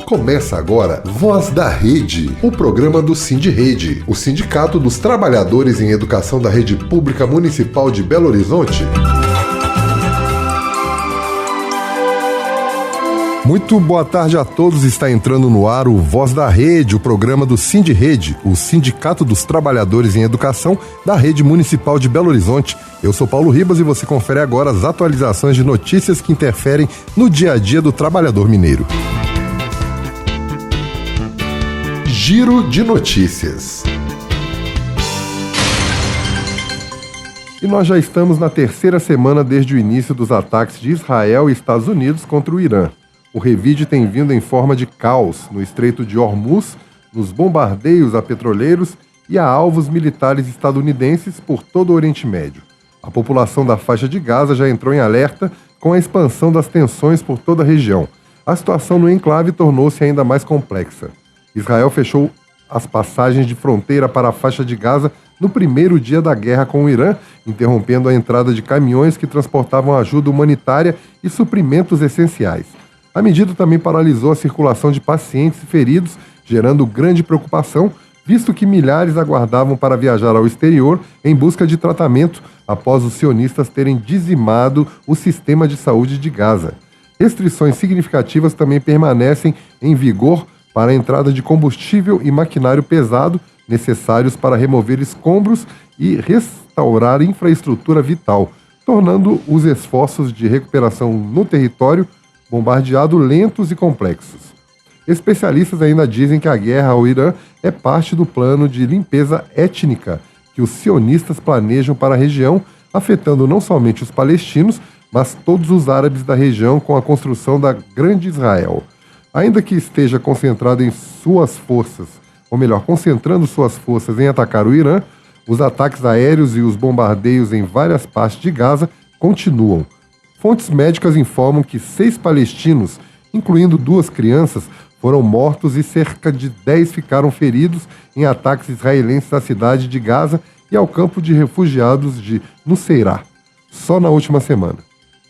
Começa agora Voz da Rede, o programa do Sindirede, o Sindicato dos Trabalhadores em Educação da Rede Pública Municipal de Belo Horizonte. Muito boa tarde a todos, está entrando no ar o Voz da Rede, o programa do Sindirede, o Sindicato dos Trabalhadores em Educação da Rede Municipal de Belo Horizonte. Eu sou Paulo Ribas e você confere agora as atualizações de notícias que interferem no dia a dia do trabalhador mineiro. Giro de notícias. E nós já estamos na terceira semana desde o início dos ataques de Israel e Estados Unidos contra o Irã. O revide tem vindo em forma de caos no Estreito de Hormuz, nos bombardeios a petroleiros e a alvos militares estadunidenses por todo o Oriente Médio. A população da faixa de Gaza já entrou em alerta com a expansão das tensões por toda a região. A situação no enclave tornou-se ainda mais complexa. Israel fechou as passagens de fronteira para a faixa de Gaza no primeiro dia da guerra com o Irã, interrompendo a entrada de caminhões que transportavam ajuda humanitária e suprimentos essenciais. A medida também paralisou a circulação de pacientes e feridos, gerando grande preocupação, visto que milhares aguardavam para viajar ao exterior em busca de tratamento após os sionistas terem dizimado o sistema de saúde de Gaza. Restrições significativas também permanecem em vigor para a entrada de combustível e maquinário pesado necessários para remover escombros e restaurar infraestrutura vital, tornando os esforços de recuperação no território bombardeado lentos e complexos. Especialistas ainda dizem que a guerra ao Irã é parte do plano de limpeza étnica que os sionistas planejam para a região, afetando não somente os palestinos, mas todos os árabes da região com a construção da Grande Israel. Ainda que esteja concentrado em suas forças, ou melhor, concentrando suas forças em atacar o Irã, os ataques aéreos e os bombardeios em várias partes de Gaza continuam. Fontes médicas informam que 6 palestinos, incluindo 2 crianças, foram mortos e cerca de 10 ficaram feridos em ataques israelenses à cidade de Gaza e ao campo de refugiados de Nuseirat, só na última semana.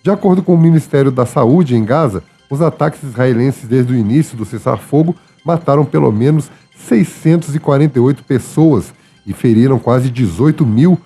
De acordo com o Ministério da Saúde em Gaza, os ataques israelenses desde o início do cessar-fogo mataram pelo menos 648 pessoas e feriram quase 18 mil.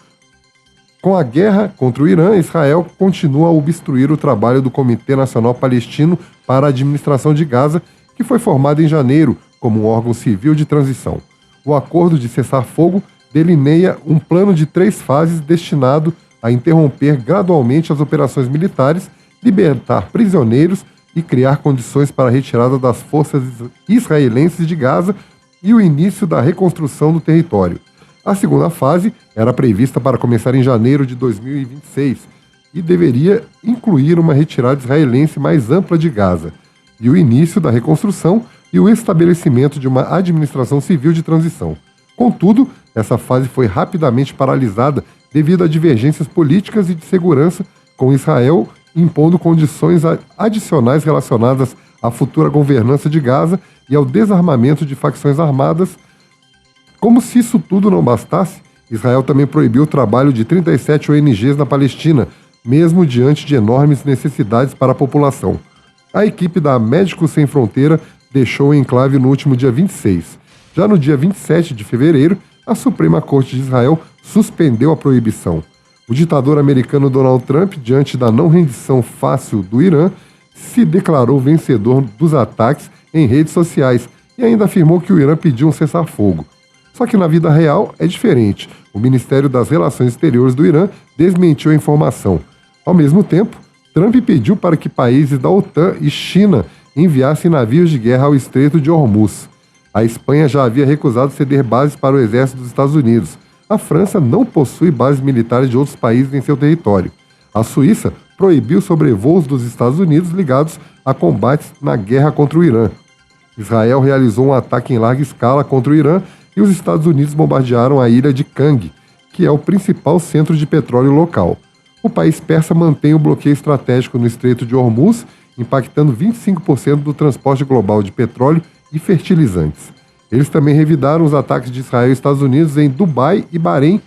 Com a guerra contra o Irã, Israel continua a obstruir o trabalho do Comitê Nacional Palestino para a Administração de Gaza, que foi formado em janeiro como um órgão civil de transição. O acordo de cessar-fogo delineia um plano de 3 fases destinado a interromper gradualmente as operações militares, libertar prisioneiros e criar condições para a retirada das forças israelenses de Gaza e o início da reconstrução do território. A segunda fase era prevista para começar em janeiro de 2026 e deveria incluir uma retirada israelense mais ampla de Gaza e o início da reconstrução e o estabelecimento de uma administração civil de transição. Contudo, essa fase foi rapidamente paralisada devido a divergências políticas e de segurança, com Israel impondo condições adicionais relacionadas à futura governança de Gaza e ao desarmamento de facções armadas. Como se isso tudo não bastasse, Israel também proibiu o trabalho de 37 ONGs na Palestina, mesmo diante de enormes necessidades para a população. A equipe da Médicos Sem Fronteira deixou o enclave no último dia 26. Já no dia 27 de fevereiro, a Suprema Corte de Israel suspendeu a proibição. O ditador americano Donald Trump, diante da não rendição fácil do Irã, se declarou vencedor dos ataques em redes sociais e ainda afirmou que o Irã pediu um cessar-fogo. Só que na vida real é diferente. O Ministério das Relações Exteriores do Irã desmentiu a informação. Ao mesmo tempo, Trump pediu para que países da OTAN e China enviassem navios de guerra ao Estreito de Hormuz. A Espanha já havia recusado ceder bases para o exército dos Estados Unidos. A França não possui bases militares de outros países em seu território. A Suíça proibiu sobrevoos dos Estados Unidos ligados a combates na guerra contra o Irã. Israel realizou um ataque em larga escala contra o Irã e os Estados Unidos bombardearam a ilha de Kang, que é o principal centro de petróleo local. O país persa mantém o bloqueio estratégico no Estreito de Hormuz, impactando 25% do transporte global de petróleo e fertilizantes. Eles também revidaram os ataques de Israel e Estados Unidos em Dubai e Bahrein.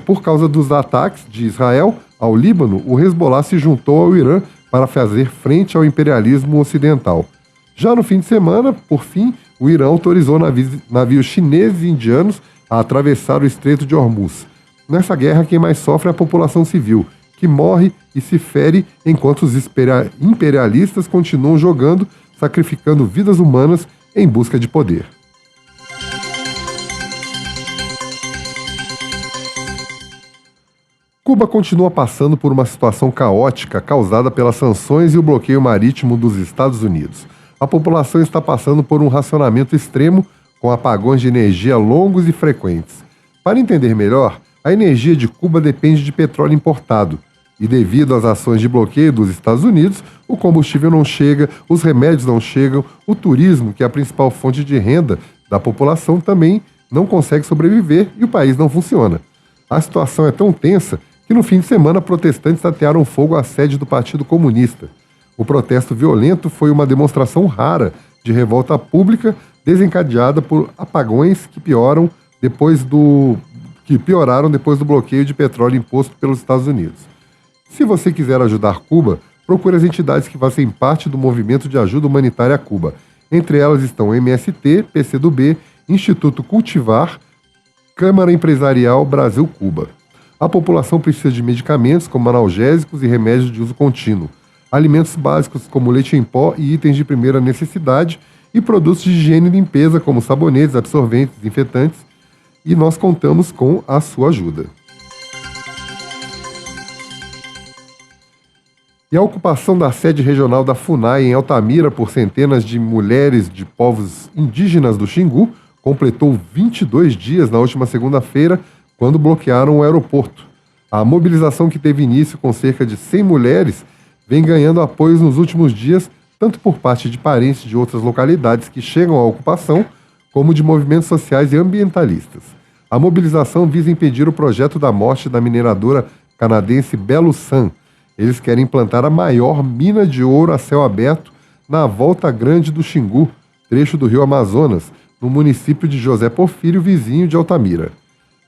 Por causa dos ataques de Israel ao Líbano, o Hezbollah se juntou ao Irã para fazer frente ao imperialismo ocidental. Já no fim de semana, por fim, o Irã autorizou navios chineses e indianos a atravessar o Estreito de Hormuz. Nessa guerra, quem mais sofre é a população civil, que morre e se fere enquanto os imperialistas continuam jogando, sacrificando vidas humanas em busca de poder. Cuba continua passando por uma situação caótica causada pelas sanções e o bloqueio marítimo dos Estados Unidos. A população está passando por um racionamento extremo, com apagões de energia longos e frequentes. Para entender melhor, a energia de Cuba depende de petróleo importado. E devido às ações de bloqueio dos Estados Unidos, o combustível não chega, os remédios não chegam, o turismo, que é a principal fonte de renda da população, também não consegue sobreviver e o país não funciona. A situação é tão tensa que no fim de semana protestantes atearam fogo à sede do Partido Comunista. O protesto violento foi uma demonstração rara de revolta pública desencadeada por apagões que pioraram depois do bloqueio de petróleo imposto pelos Estados Unidos. Se você quiser ajudar Cuba, procure as entidades que fazem parte do movimento de ajuda humanitária a Cuba. Entre elas estão o MST, PCdoB, Instituto Cultivar, Câmara Empresarial Brasil-Cuba. A população precisa de medicamentos como analgésicos e remédios de uso contínuo, alimentos básicos como leite em pó e itens de primeira necessidade e produtos de higiene e limpeza como sabonetes, absorventes, desinfetantes, e nós contamos com a sua ajuda. E a ocupação da sede regional da FUNAI em Altamira por centenas de mulheres de povos indígenas do Xingu completou 22 dias na última segunda-feira, quando bloquearam o aeroporto. A mobilização, que teve início com cerca de 100 mulheres, vem ganhando apoios nos últimos dias, tanto por parte de parentes de outras localidades que chegam à ocupação, como de movimentos sociais e ambientalistas. A mobilização visa impedir o projeto da morte da mineradora canadense Belo Sun. Eles querem implantar a maior mina de ouro a céu aberto na Volta Grande do Xingu, trecho do rio Amazonas, no município de José Porfírio, vizinho de Altamira.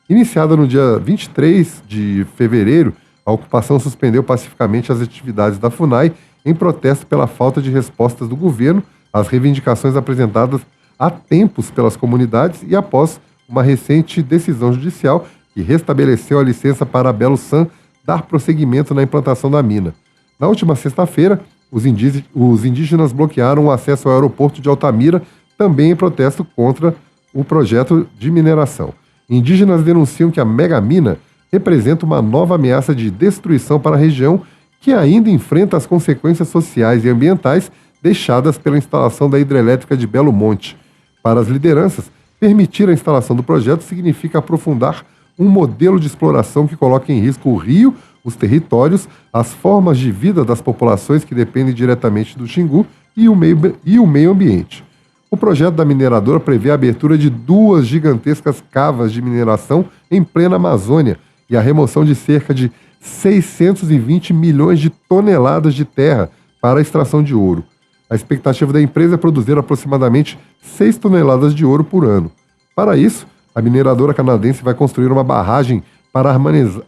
Iniciada no dia 23 de fevereiro, a ocupação suspendeu pacificamente as atividades da FUNAI em protesto pela falta de respostas do governo às reivindicações apresentadas há tempos pelas comunidades e após uma recente decisão judicial que restabeleceu a licença para a Belo Sun dar prosseguimento na implantação da mina. Na última sexta-feira, os indígenas bloquearam o acesso ao aeroporto de Altamira, também em protesto contra o projeto de mineração. Indígenas denunciam que a megamina representa uma nova ameaça de destruição para a região, que ainda enfrenta as consequências sociais e ambientais deixadas pela instalação da hidrelétrica de Belo Monte. Para as lideranças, permitir a instalação do projeto significa aprofundar um modelo de exploração que coloca em risco o rio, os territórios, as formas de vida das populações que dependem diretamente do Xingu e o meio ambiente. O projeto da mineradora prevê a abertura de 2 gigantescas cavas de mineração em plena Amazônia e a remoção de cerca de 620 milhões de toneladas de terra para a extração de ouro. A expectativa da empresa é produzir aproximadamente 6 toneladas de ouro por ano. Para isso, a mineradora canadense vai construir uma barragem para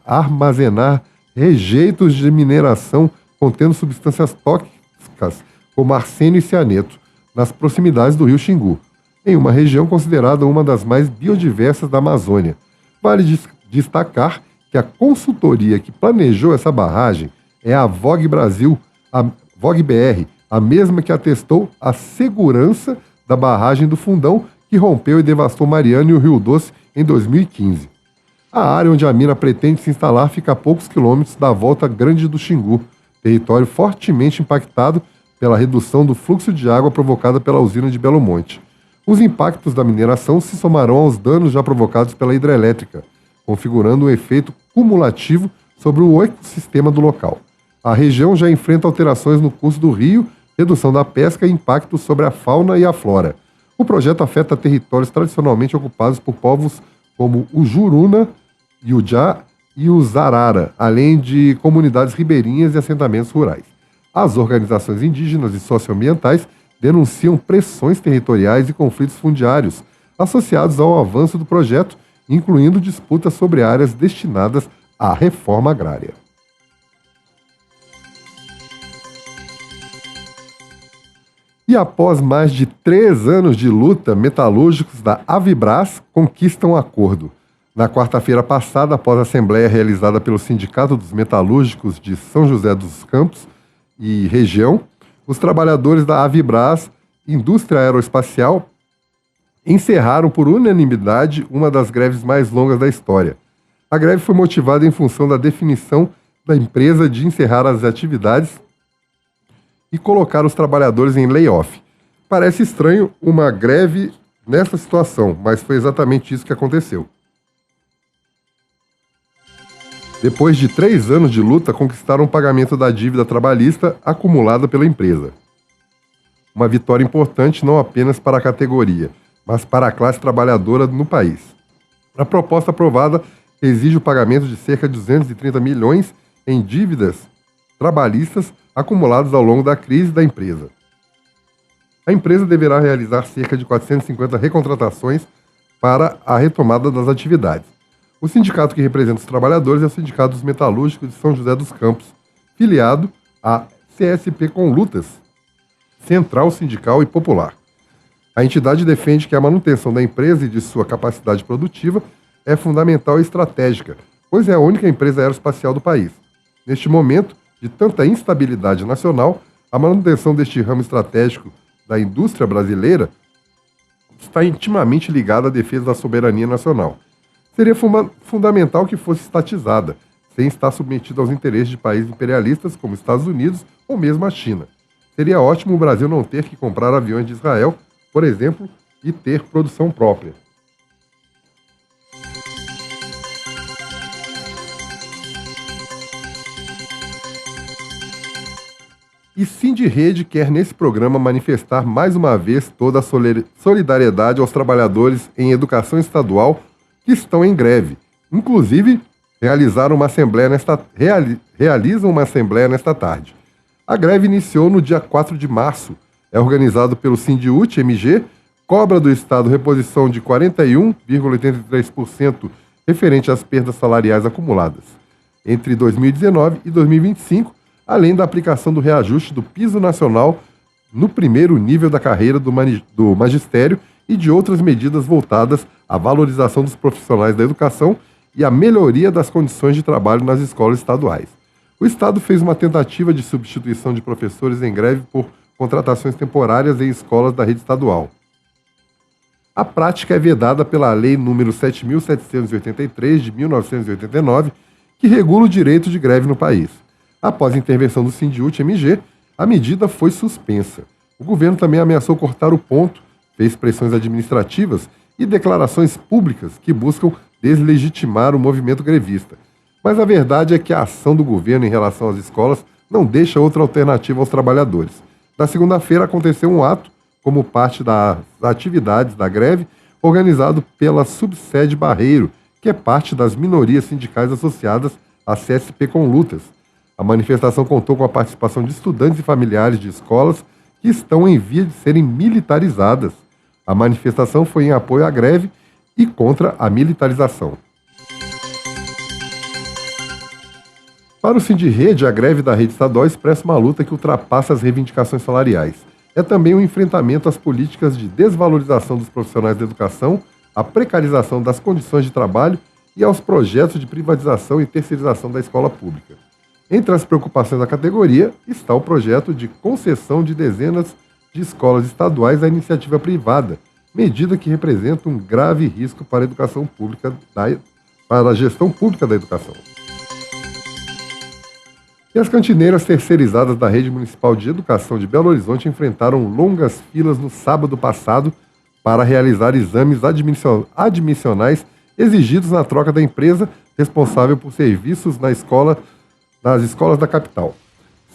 armazenar rejeitos de mineração contendo substâncias tóxicas como arsênio e cianeto, nas proximidades do rio Xingu, em uma região considerada uma das mais biodiversas da Amazônia. Vale destacar que a consultoria que planejou essa barragem é a VOG BR, a mesma que atestou a segurança da barragem do Fundão, que rompeu e devastou Mariana e o Rio Doce em 2015. A área onde a mina pretende se instalar fica a poucos quilômetros da Volta Grande do Xingu, território fortemente impactado pela redução do fluxo de água provocada pela usina de Belo Monte. Os impactos da mineração se somarão aos danos já provocados pela hidrelétrica, configurando um efeito cumulativo sobre o ecossistema do local. A região já enfrenta alterações no curso do rio, redução da pesca e impactos sobre a fauna e a flora. O projeto afeta territórios tradicionalmente ocupados por povos como o Juruna, Iujá e o Zarara, além de comunidades ribeirinhas e assentamentos rurais. As organizações indígenas e socioambientais denunciam pressões territoriais e conflitos fundiários associados ao avanço do projeto, incluindo disputas sobre áreas destinadas à reforma agrária. E após mais de 3 anos de luta, metalúrgicos da Avibraz conquistam um acordo. Na quarta-feira passada, após a assembleia realizada pelo Sindicato dos Metalúrgicos de São José dos Campos e região, os trabalhadores da Avibraz, indústria aeroespacial, encerraram por unanimidade uma das greves mais longas da história. A greve foi motivada em função da definição da empresa de encerrar as atividades e colocar os trabalhadores em layoff. Parece estranho uma greve nessa situação, mas foi exatamente isso que aconteceu. Depois de 3 anos de luta, conquistaram o pagamento da dívida trabalhista acumulada pela empresa. Uma vitória importante não apenas para a categoria, mas para a classe trabalhadora no país. A proposta aprovada exige o pagamento de cerca de 230 milhões em dívidas trabalhistas acumulados ao longo da crise da empresa. A empresa deverá realizar cerca de 450 recontratações para a retomada das atividades. O sindicato que representa os trabalhadores é o Sindicato dos Metalúrgicos de São José dos Campos, filiado à CSP com Lutas, Central Sindical e Popular. A entidade defende que a manutenção da empresa e de sua capacidade produtiva é fundamental e estratégica, pois é a única empresa aeroespacial do país. Neste momento de tanta instabilidade nacional, a manutenção deste ramo estratégico da indústria brasileira está intimamente ligada à defesa da soberania nacional. Seria fundamental que fosse estatizada, sem estar submetida aos interesses de países imperialistas como Estados Unidos ou mesmo a China. Seria ótimo o Brasil não ter que comprar aviões de Israel, por exemplo, e ter produção própria. E Sindirrede quer nesse programa manifestar mais uma vez toda a solidariedade aos trabalhadores em educação estadual que estão em greve. Inclusive, realizam uma assembleia nesta tarde. A greve iniciou no dia 4 de março. É organizado pelo Sindiut-MG, cobra do Estado reposição de 41,83% referente às perdas salariais acumuladas entre 2019 e 2025, além da aplicação do reajuste do piso nacional no primeiro nível da carreira do magistério e de outras medidas voltadas à valorização dos profissionais da educação e à melhoria das condições de trabalho nas escolas estaduais. O Estado fez uma tentativa de substituição de professores em greve por contratações temporárias em escolas da rede estadual. A prática é vedada pela Lei nº 7.783, de 1989, que regula o direito de greve no país. Após a intervenção do Sindiut-MG, a medida foi suspensa. O governo também ameaçou cortar o ponto, fez pressões administrativas e declarações públicas que buscam deslegitimar o movimento grevista. Mas a verdade é que a ação do governo em relação às escolas não deixa outra alternativa aos trabalhadores. Na segunda-feira aconteceu um ato, como parte das atividades da greve, organizado pela Subsede Barreiro, que é parte das minorias sindicais associadas à CSP com Lutas. A manifestação contou com a participação de estudantes e familiares de escolas que estão em via de serem militarizadas. A manifestação foi em apoio à greve e contra a militarização. Para o Sindirrede, a greve da rede estadual expressa uma luta que ultrapassa as reivindicações salariais. É também um enfrentamento às políticas de desvalorização dos profissionais da educação, à precarização das condições de trabalho e aos projetos de privatização e terceirização da escola pública. Entre as preocupações da categoria está o projeto de concessão de dezenas de escolas estaduais à iniciativa privada, medida que representa um grave risco para a educação pública, para a gestão pública da educação. E as cantineiras terceirizadas da Rede Municipal de Educação de Belo Horizonte enfrentaram longas filas no sábado passado para realizar exames admissionais exigidos na troca da empresa responsável por serviços nas escolas da capital.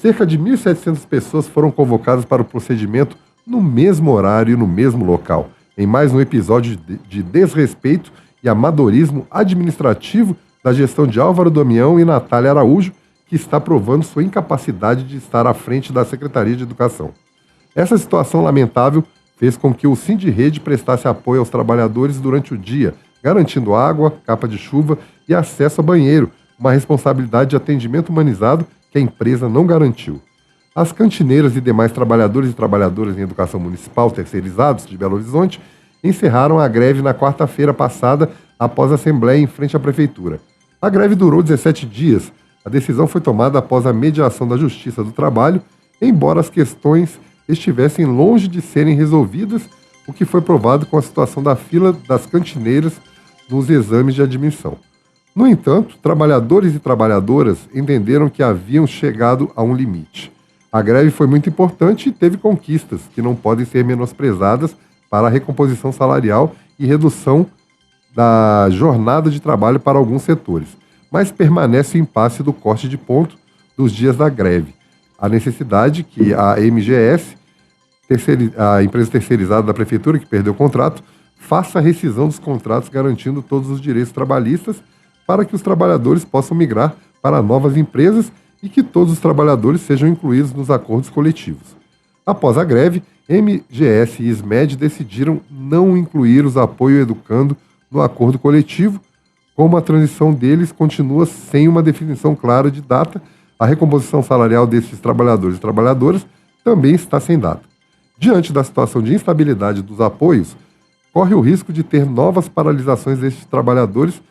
Cerca de 1.700 pessoas foram convocadas para o procedimento no mesmo horário e no mesmo local, em mais um episódio de desrespeito e amadorismo administrativo da gestão de Álvaro Damião e Natália Araújo, que está provando sua incapacidade de estar à frente da Secretaria de Educação. Essa situação lamentável fez com que o Sindirrede prestasse apoio aos trabalhadores durante o dia, garantindo água, capa de chuva e acesso a banheiro, uma responsabilidade de atendimento humanizado que a empresa não garantiu. As cantineiras e demais trabalhadores e trabalhadoras em educação municipal terceirizados de Belo Horizonte encerraram a greve na quarta-feira passada após a assembleia em frente à prefeitura. A greve durou 17 dias. A decisão foi tomada após a mediação da Justiça do Trabalho, embora as questões estivessem longe de serem resolvidas, o que foi provado com a situação da fila das cantineiras nos exames de admissão. No entanto, trabalhadores e trabalhadoras entenderam que haviam chegado a um limite. A greve foi muito importante e teve conquistas que não podem ser menosprezadas para a recomposição salarial e redução da jornada de trabalho para alguns setores, mas permanece o impasse do corte de ponto dos dias da greve. A necessidade que a MGS, a empresa terceirizada da prefeitura que perdeu o contrato, faça a rescisão dos contratos garantindo todos os direitos trabalhistas para que os trabalhadores possam migrar para novas empresas e que todos os trabalhadores sejam incluídos nos acordos coletivos. Após a greve, MGS e SMED decidiram não incluir os apoio educando no acordo coletivo. Como a transição deles continua sem uma definição clara de data, a recomposição salarial desses trabalhadores e trabalhadoras também está sem data. Diante da situação de instabilidade dos apoios, corre o risco de ter novas paralisações destes trabalhadores.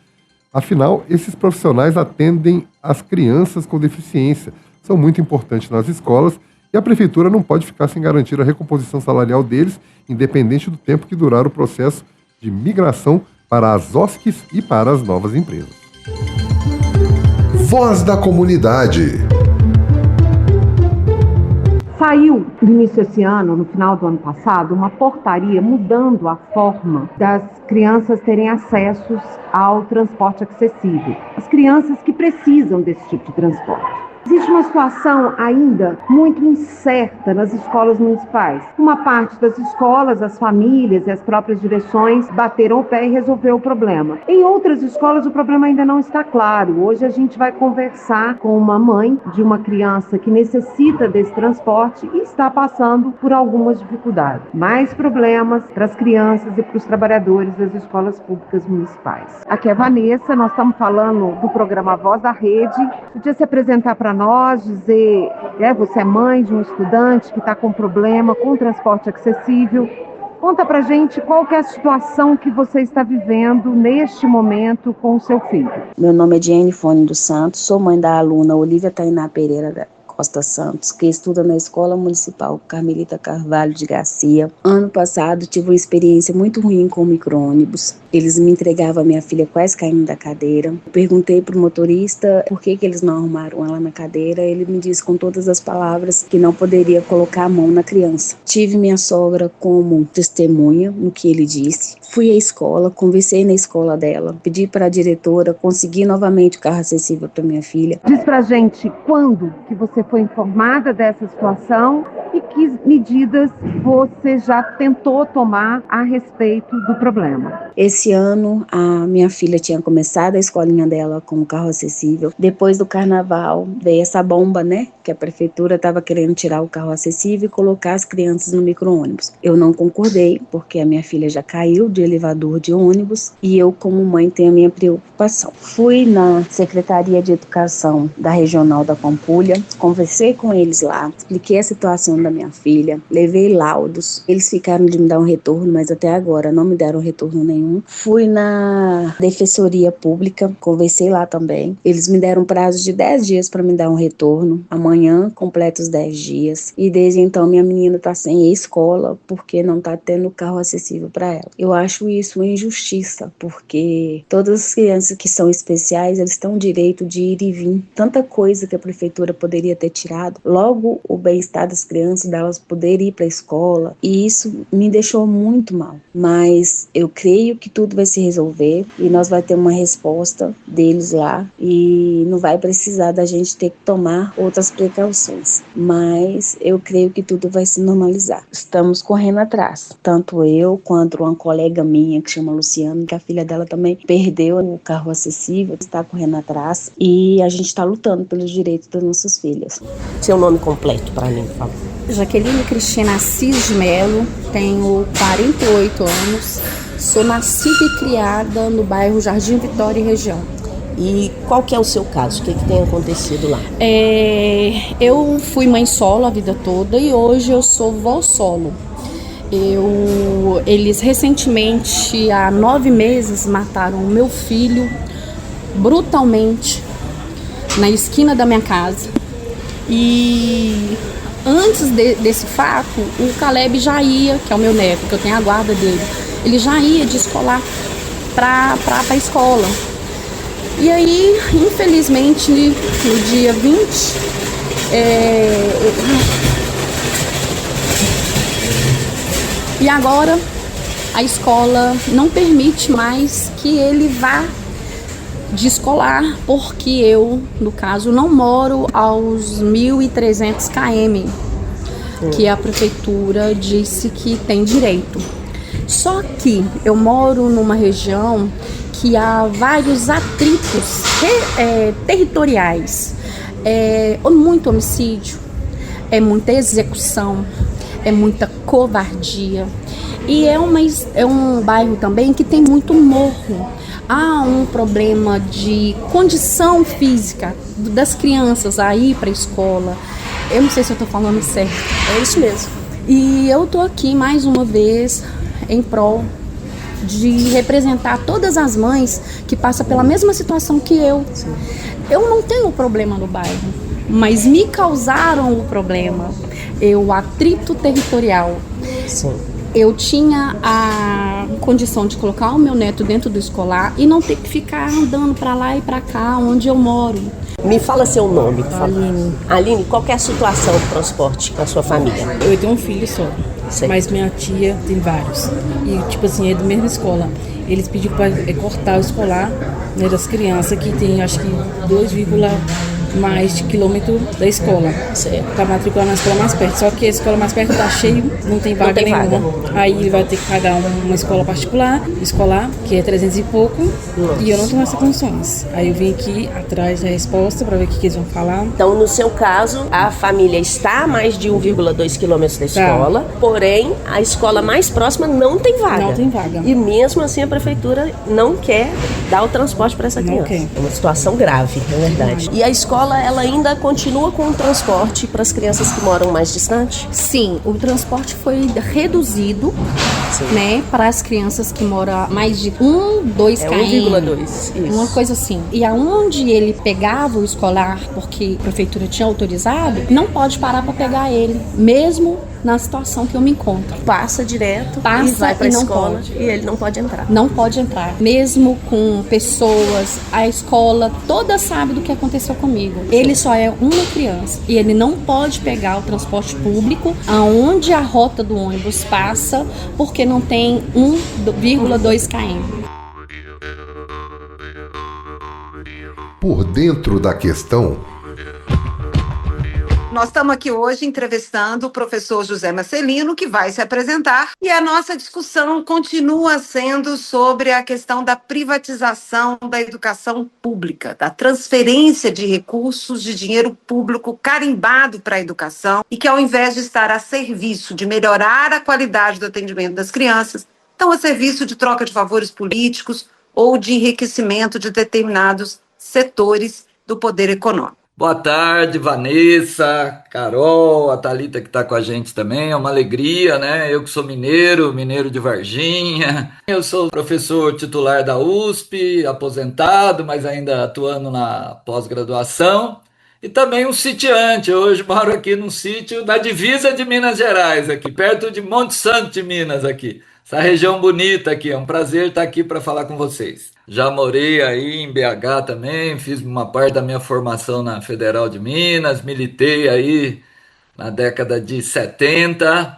Afinal, esses profissionais atendem as crianças com deficiência, são muito importantes nas escolas e a prefeitura não pode ficar sem garantir a recomposição salarial deles, independente do tempo que durar o processo de migração para as OSCs e para as novas empresas. Voz da Comunidade. Saiu no início desse ano, no final do ano passado, uma portaria mudando a forma das crianças terem acesso ao transporte acessível. As crianças que precisam desse tipo de transporte. Existe uma situação ainda muito incerta nas escolas municipais. Uma parte das escolas, as famílias e as próprias direções bateram o pé e resolveu o problema. Em outras escolas, o problema ainda não está claro. Hoje a gente vai conversar com uma mãe de uma criança que necessita desse transporte e está passando por algumas dificuldades. Mais problemas para as crianças e para os trabalhadores das escolas públicas municipais. Aqui é a Vanessa, nós estamos falando do programa Voz da Rede. Podia se apresentar para nós, dizer, você é mãe de um estudante que está com problema com transporte acessível. Conta pra gente qual que é a situação que você está vivendo neste momento com o seu filho. Meu nome é Jenny Fone dos Santos, sou mãe da aluna Olivia Tainá Pereira Costa Santos, que estuda na Escola Municipal Carmelita Carvalho de Garcia. Ano passado tive uma experiência muito ruim com o micro-ônibus. Eles me entregavam a minha filha quase caindo da cadeira. Perguntei para o motorista por que eles não arrumaram ela na cadeira. Ele me disse com todas as palavras que não poderia colocar a mão na criança. Tive minha sogra como testemunha no que ele disse. Fui à escola, conversei na escola dela, pedi para a diretora conseguir novamente o carro acessível para minha filha. Diz pra gente quando que você foi informada dessa situação e que medidas você já tentou tomar a respeito do problema. Esse ano, a minha filha tinha começado a escolinha dela com o carro acessível. Depois do carnaval, veio essa bomba, que a prefeitura estava querendo tirar o carro acessível e colocar as crianças no micro-ônibus. Eu não concordei, porque a minha filha já caiu de elevador de ônibus e eu, como mãe, tenho a minha preocupação. Fui na Secretaria de Educação da Regional da Pampulha, conversei com eles lá, expliquei a situação da minha filha, levei laudos. Eles ficaram de me dar um retorno, mas até agora não me deram retorno nenhum. Fui na Defensoria Pública, conversei lá também. Eles me deram um prazo de 10 dias para me dar um retorno. Amanhã completa os 10 dias. E desde então minha menina está sem escola porque não está tendo carro acessível para ela. Eu acho isso uma injustiça, porque todas as crianças que são especiais, eles têm o direito de ir e vir. Tanta coisa que a prefeitura poderia ter tirado. Logo, o bem-estar das crianças, delas poderem ir para a escola. E isso me deixou muito mal. Mas eu creio que tudo vai se resolver e nós vai ter uma resposta deles lá e não vai precisar da gente ter que tomar outras precauções. Mas eu creio que tudo vai se normalizar. Estamos correndo atrás. Tanto eu quanto uma colega minha que chama Luciana, que a filha dela também perdeu o carro acessível, está correndo atrás e a gente está lutando pelos direitos das nossas filhas. Seu nome completo para mim, por favor. Jaqueline Cristina Assis de Melo, tenho 48 anos, sou nascida e criada no bairro Jardim Vitória e região. E qual que é o seu caso? O que tem acontecido lá? Eu fui mãe solo a vida toda e hoje eu sou vó solo. Eles recentemente, há 9 meses, mataram o meu filho brutalmente na esquina da minha casa. E antes desse fato, o Caleb já ia, que é o meu neto, que eu tenho a guarda dele, ele já ia de escolar para a escola. E aí, infelizmente, no dia 20, e agora a escola não permite mais que ele vá de escolar, porque eu, no caso, não moro aos 1.300 km, que a prefeitura disse que tem direito. Só que eu moro numa região que há vários atritos territoriais, muito homicídio, muita execução, muita covardia. E é um bairro também que tem muito morro. Há um problema de condição física das crianças a ir para a escola. Eu não sei se eu estou falando certo. É isso mesmo. E eu estou aqui mais uma vez em prol de representar todas as mães que passam pela mesma situação que eu. Sim. Eu não tenho problema no bairro, mas me causaram o problema. O atrito territorial. Sim. Eu tinha a condição de colocar o meu neto dentro do escolar e não ter que ficar andando para lá e para cá, onde eu moro. Me fala seu nome, por favor. Aline. Aline, qual que é a situação do transporte com a sua família? Eu tenho um filho só, Sei. mas minha tia tem vários. E, tipo assim, é da mesma escola. Eles pediram para cortar o escolar, né, das crianças, que tem, acho que, 2, mais de quilômetro da escola, para matricular na escola mais perto. Só que a escola mais perto está cheio, não tem vaga nenhuma. Aí ele vai ter que pagar uma escola particular, escolar, que é 300 e pouco. Nossa. E eu não tenho essas condições. Aí eu vim aqui atrás da resposta para ver o que eles vão falar. Então, no seu caso, a família está a mais de 1,2 quilômetros da escola, porém, a escola mais próxima não tem vaga. Não tem vaga. E mesmo assim a prefeitura não quer dar o transporte para essa criança. Não quer. É uma situação grave, na verdade. E a escola, ela ainda continua com o transporte para as crianças que moram mais distante? Sim, o transporte foi reduzido, né, para as crianças que moram mais de 2 km. 1,2, isso. Uma coisa assim. E aonde ele pegava o escolar, porque a prefeitura tinha autorizado, não pode parar para pegar ele, mesmo na situação que eu me encontro. Passa direto e vai para a escola e ele não pode entrar. Não pode entrar. Mesmo com pessoas, a escola toda sabe do que aconteceu comigo. Ele só é uma criança e ele não pode pegar o transporte público aonde a rota do ônibus passa, porque não tem 1,2 km. Por dentro da questão. Nós estamos aqui hoje entrevistando o professor José Marcelino, que vai se apresentar, e a nossa discussão continua sendo sobre a questão da privatização da educação pública, da transferência de recursos de dinheiro público carimbado para a educação e que, ao invés de estar a serviço de melhorar a qualidade do atendimento das crianças, estão a serviço de troca de favores políticos ou de enriquecimento de determinados setores do poder econômico. Boa tarde, Vanessa, Carol, a Thalita que está com a gente também, é uma alegria, né? Eu que sou mineiro de Varginha, eu sou professor titular da USP, aposentado, mas ainda atuando na pós-graduação, e também um sitiante. Hoje moro aqui num sítio da divisa de Minas Gerais, aqui perto de Monte Santo de Minas, aqui. Essa região bonita aqui, é um prazer estar aqui para falar com vocês. Já morei aí em BH também, fiz uma parte da minha formação na Federal de Minas, militei aí na década de 70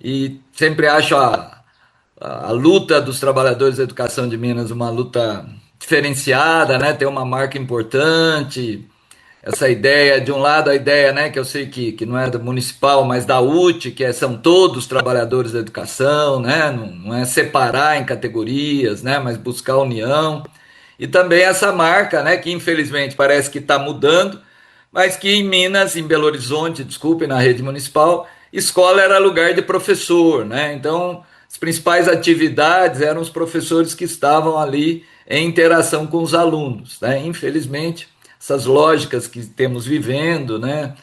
e sempre acho a luta dos trabalhadores da educação de Minas uma luta diferenciada, né? Tem uma marca importante. Essa ideia, de um lado a ideia, né, que eu sei que não é da municipal, mas da UT, que são todos trabalhadores da educação, né, não é separar em categorias, né, mas buscar união. E também essa marca, né, que infelizmente parece que está mudando, mas que em Minas, em Belo Horizonte, desculpe, na rede municipal, escola era lugar de professor, né, então as principais atividades eram os professores que estavam ali em interação com os alunos, né? Infelizmente, essas lógicas que estamos vivendo, né,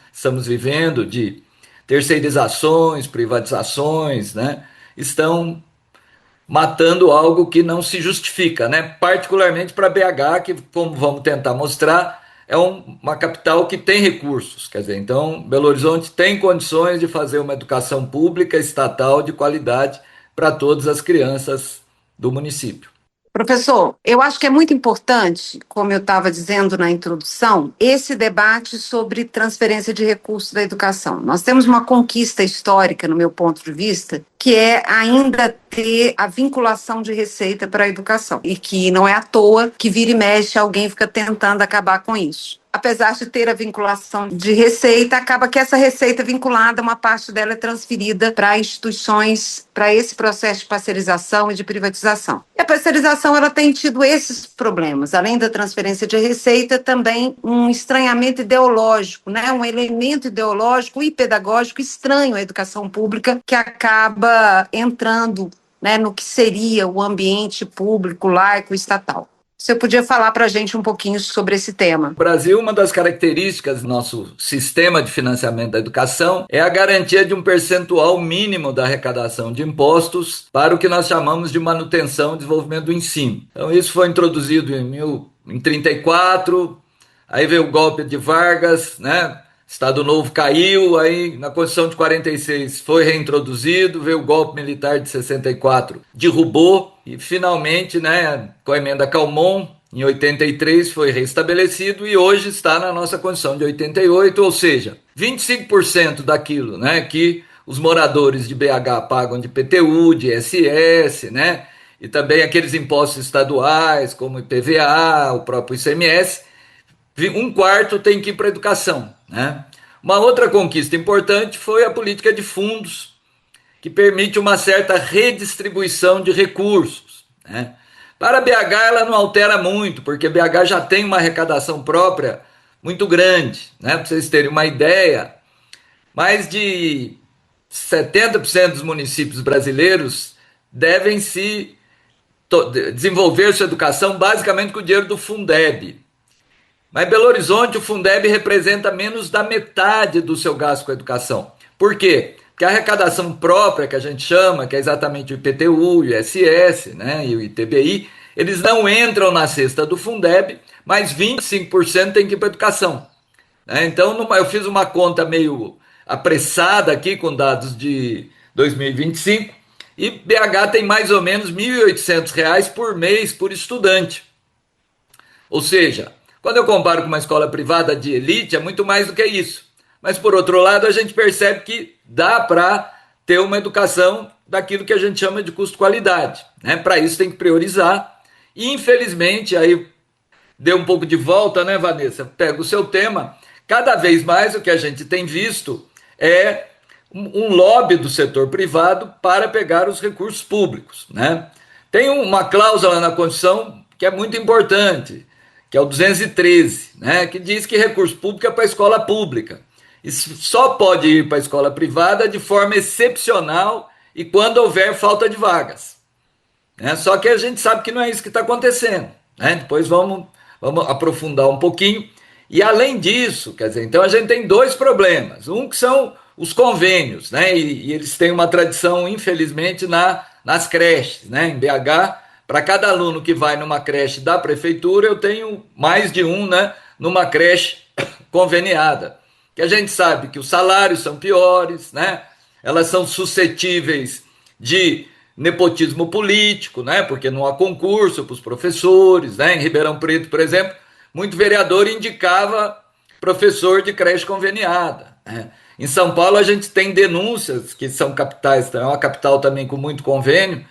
de terceirizações, privatizações, né, estão matando algo que não se justifica, né? Particularmente para BH, que, como vamos tentar mostrar, é uma capital que tem recursos. Quer dizer, então, Belo Horizonte tem condições de fazer uma educação pública estatal de qualidade para todas as crianças do município. Professor, eu acho que é muito importante, como eu estava dizendo na introdução, esse debate sobre transferência de recursos da educação. Nós temos uma conquista histórica, no meu ponto de vista, que é ainda ter a vinculação de receita para a educação. E que não é à toa que vira e mexe alguém fica tentando acabar com isso. Apesar de ter a vinculação de receita, acaba que essa receita vinculada, uma parte dela é transferida para instituições, para esse processo de parcerização e de privatização. E a parcerização, ela tem tido esses problemas, além da transferência de receita, também um estranhamento ideológico, né? Um elemento ideológico e pedagógico estranho à educação pública, que acaba entrando, né, no que seria o ambiente público, laico, estatal. Você podia falar para a gente um pouquinho sobre esse tema? No Brasil, uma das características do nosso sistema de financiamento da educação é a garantia de um percentual mínimo da arrecadação de impostos para o que nós chamamos de manutenção e desenvolvimento do ensino. Então, isso foi introduzido em 1934, aí veio o golpe de Vargas, né? Estado Novo caiu, aí na Constituição de 46 foi reintroduzido, veio o golpe militar de 64, derrubou e finalmente, né, com a emenda Calmon, em 83 foi restabelecido e hoje está na nossa Constituição de 88, ou seja, 25% daquilo, né, que os moradores de BH pagam de IPTU, de ISS, né, e também aqueles impostos estaduais como IPVA, o próprio ICMS, um quarto tem que ir para a educação, né? Uma outra conquista importante foi a política de fundos, que permite uma certa redistribuição de recursos, né? Para BH ela não altera muito, porque BH já tem uma arrecadação própria muito grande, né? Para vocês terem uma ideia, mais de 70% dos municípios brasileiros devem desenvolver sua educação basicamente com o dinheiro do Fundeb. Mas em Belo Horizonte, o Fundeb representa menos da metade do seu gasto com a educação. Por quê? Porque a arrecadação própria, que a gente chama, que é exatamente o IPTU, o ISS, né, e o ITBI, eles não entram na cesta do Fundeb, mas 25% tem que ir para a educação. Então, eu fiz uma conta meio apressada aqui, com dados de 2025, e BH tem mais ou menos R$ 1.800 por mês por estudante. Ou seja, quando eu comparo com uma escola privada de elite, é muito mais do que isso. Mas, por outro lado, a gente percebe que dá para ter uma educação daquilo que a gente chama de custo-qualidade, né? Para isso tem que priorizar. E, infelizmente, aí deu um pouco de volta, né, Vanessa? Pega o seu tema. Cada vez mais o que a gente tem visto é um lobby do setor privado para pegar os recursos públicos, né? Tem uma cláusula na Constituição que é muito importante, que é o 213, né, que diz que recurso público é para a escola pública. E só pode ir para a escola privada de forma excepcional e quando houver falta de vagas. Né? Só que a gente sabe que não é isso que está acontecendo. Né? Depois vamos aprofundar um pouquinho. E além disso, quer dizer, então a gente tem dois problemas. Um que são os convênios, né? E eles têm uma tradição, infelizmente, nas creches, né? Em BH, para cada aluno que vai numa creche da prefeitura, eu tenho mais de um, né, numa creche conveniada. Que a gente sabe que os salários são piores, né? Elas são suscetíveis de nepotismo político, né? Porque não há concurso para os professores, né? Em Ribeirão Preto, por exemplo, muito vereador indicava professor de creche conveniada, né? Em São Paulo a gente tem denúncias, que são capitais, é uma capital também com muito convênio,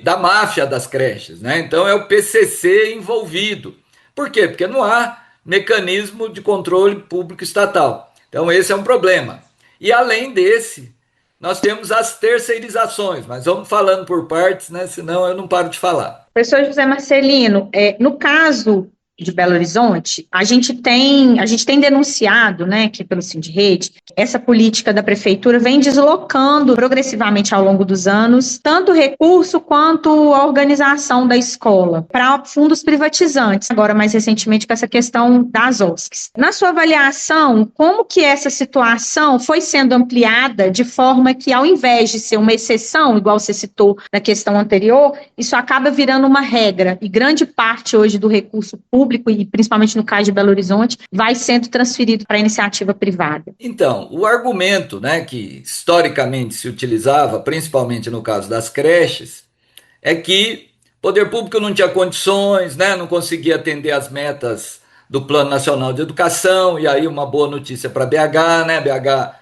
da máfia das creches, né? Então é o PCC envolvido. Por quê? Porque não há mecanismo de controle público estatal. Então esse é um problema. E além desse, nós temos as terceirizações, mas vamos falando por partes, né? Senão eu não paro de falar. Professor José Marcelino, no caso de Belo Horizonte, a gente tem denunciado, né, que pelo Sindirrede, essa política da prefeitura vem deslocando progressivamente ao longo dos anos tanto o recurso quanto a organização da escola para fundos privatizantes, agora mais recentemente com essa questão das OSCs. Na sua avaliação, como que essa situação foi sendo ampliada de forma que, ao invés de ser uma exceção, igual você citou na questão anterior, isso acaba virando uma regra, e grande parte hoje do recurso público, e principalmente no caso de Belo Horizonte, vai sendo transferido para a iniciativa privada? Então, o argumento, né, que historicamente se utilizava, principalmente no caso das creches, é que o poder público não tinha condições, né, não conseguia atender as metas do Plano Nacional de Educação, e aí uma boa notícia para BH, né, BH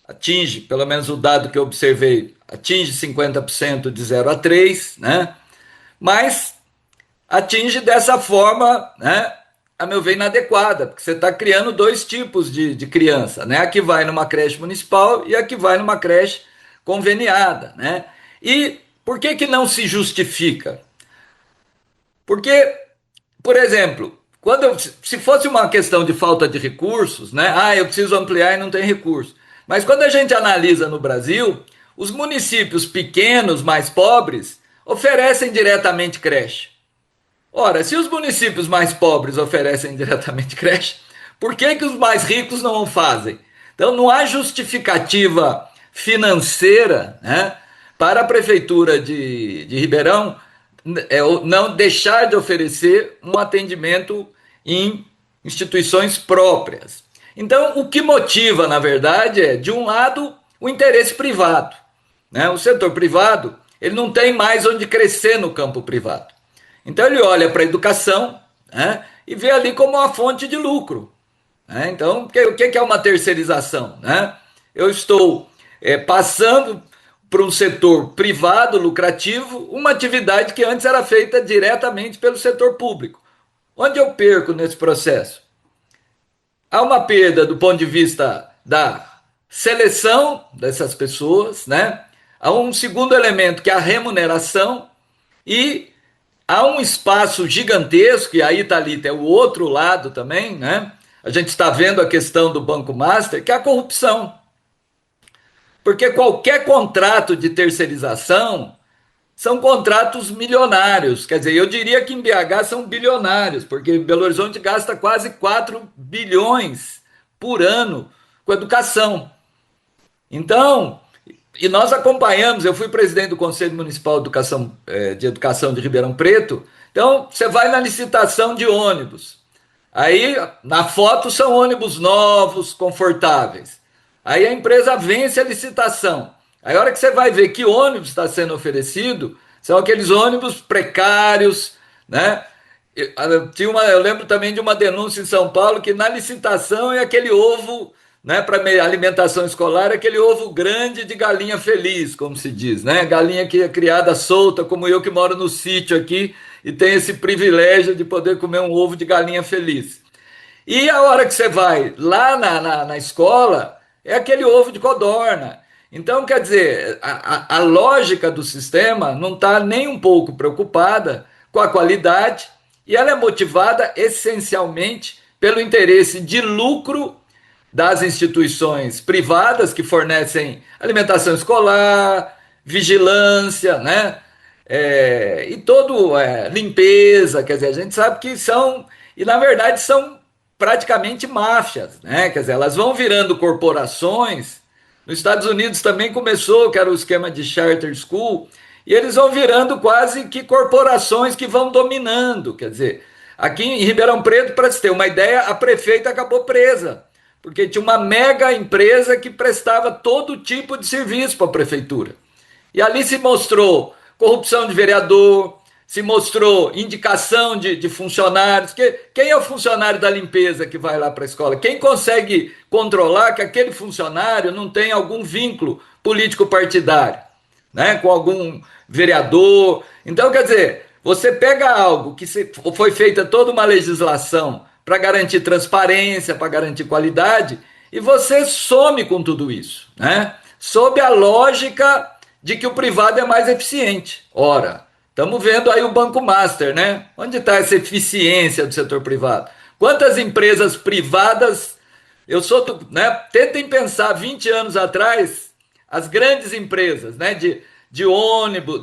atinge, pelo menos o dado que eu observei, atinge 50% de 0 a 3, né, mas atinge dessa forma, né, a meu ver, inadequada, porque você está criando dois tipos de criança, né, a que vai numa creche municipal e a que vai numa creche conveniada, né, e por que não se justifica? Porque, por exemplo, se fosse uma questão de falta de recursos, né, eu preciso ampliar e não tem recurso, mas quando a gente analisa no Brasil, os municípios pequenos, mais pobres, oferecem diretamente creche. Ora, se os municípios mais pobres oferecem diretamente creche, por que os mais ricos não o fazem? Então não há justificativa financeira, né, para a Prefeitura de Ribeirão não deixar de oferecer um atendimento em instituições próprias. Então, o que motiva, na verdade, é, de um lado, o interesse privado, né? O setor privado, ele não tem mais onde crescer no campo privado. Então, ele olha para a educação, né, e vê ali como uma fonte de lucro, né? Então, o que é uma terceirização, né? Eu estou passando para um setor privado lucrativo uma atividade que antes era feita diretamente pelo setor público. Onde eu perco nesse processo? Há uma perda do ponto de vista da seleção dessas pessoas, né? Há um segundo elemento que é a remuneração, e há um espaço gigantesco, e aí, Thalita, é o outro lado também, né? A gente está vendo a questão do Banco Master, que é a corrupção. Porque qualquer contrato de terceirização são contratos milionários. Quer dizer, eu diria que em BH são bilionários, porque Belo Horizonte gasta quase 4 bilhões por ano com educação. Então, e nós acompanhamos, eu fui presidente do Conselho Municipal de Educação de Ribeirão Preto, então você vai na licitação de ônibus. Aí, na foto, são ônibus novos, confortáveis. Aí a empresa vence a licitação. Aí a hora que você vai ver que ônibus está sendo oferecido, são aqueles ônibus precários, né? Eu lembro também de uma denúncia em São Paulo que na licitação é aquele ovo, né, para alimentação escolar, aquele ovo grande de galinha feliz, como se diz, né? Galinha que é criada solta, como eu que moro no sítio aqui e tenho esse privilégio de poder comer um ovo de galinha feliz. E a hora que você vai lá na escola, é aquele ovo de codorna. Então, quer dizer, a lógica do sistema não está nem um pouco preocupada com a qualidade, e ela é motivada essencialmente pelo interesse de lucro das instituições privadas que fornecem alimentação escolar, vigilância, né? E limpeza, quer dizer, a gente sabe que são, e na verdade são praticamente máfias, né? Quer dizer, elas vão virando corporações. Nos Estados Unidos também começou, que era o esquema de charter school, e eles vão virando quase que corporações que vão dominando. Quer dizer, aqui em Ribeirão Preto, para você ter uma ideia, a prefeita acabou presa, porque tinha uma mega empresa que prestava todo tipo de serviço para a prefeitura. E ali se mostrou corrupção de vereador, se mostrou indicação de funcionários. Quem é o funcionário da limpeza que vai lá para a escola? Quem consegue controlar que aquele funcionário não tem algum vínculo político-partidário, né, com algum vereador? Então, quer dizer, você pega algo que foi feita toda uma legislação para garantir transparência, para garantir qualidade, e você some com tudo isso, né? Sob a lógica de que o privado é mais eficiente. Ora, Estamos vendo aí o Banco Master, né? Onde está essa eficiência do setor privado? Quantas empresas privadas, né? Tentem pensar 20 anos atrás, as grandes empresas, né? De ônibus,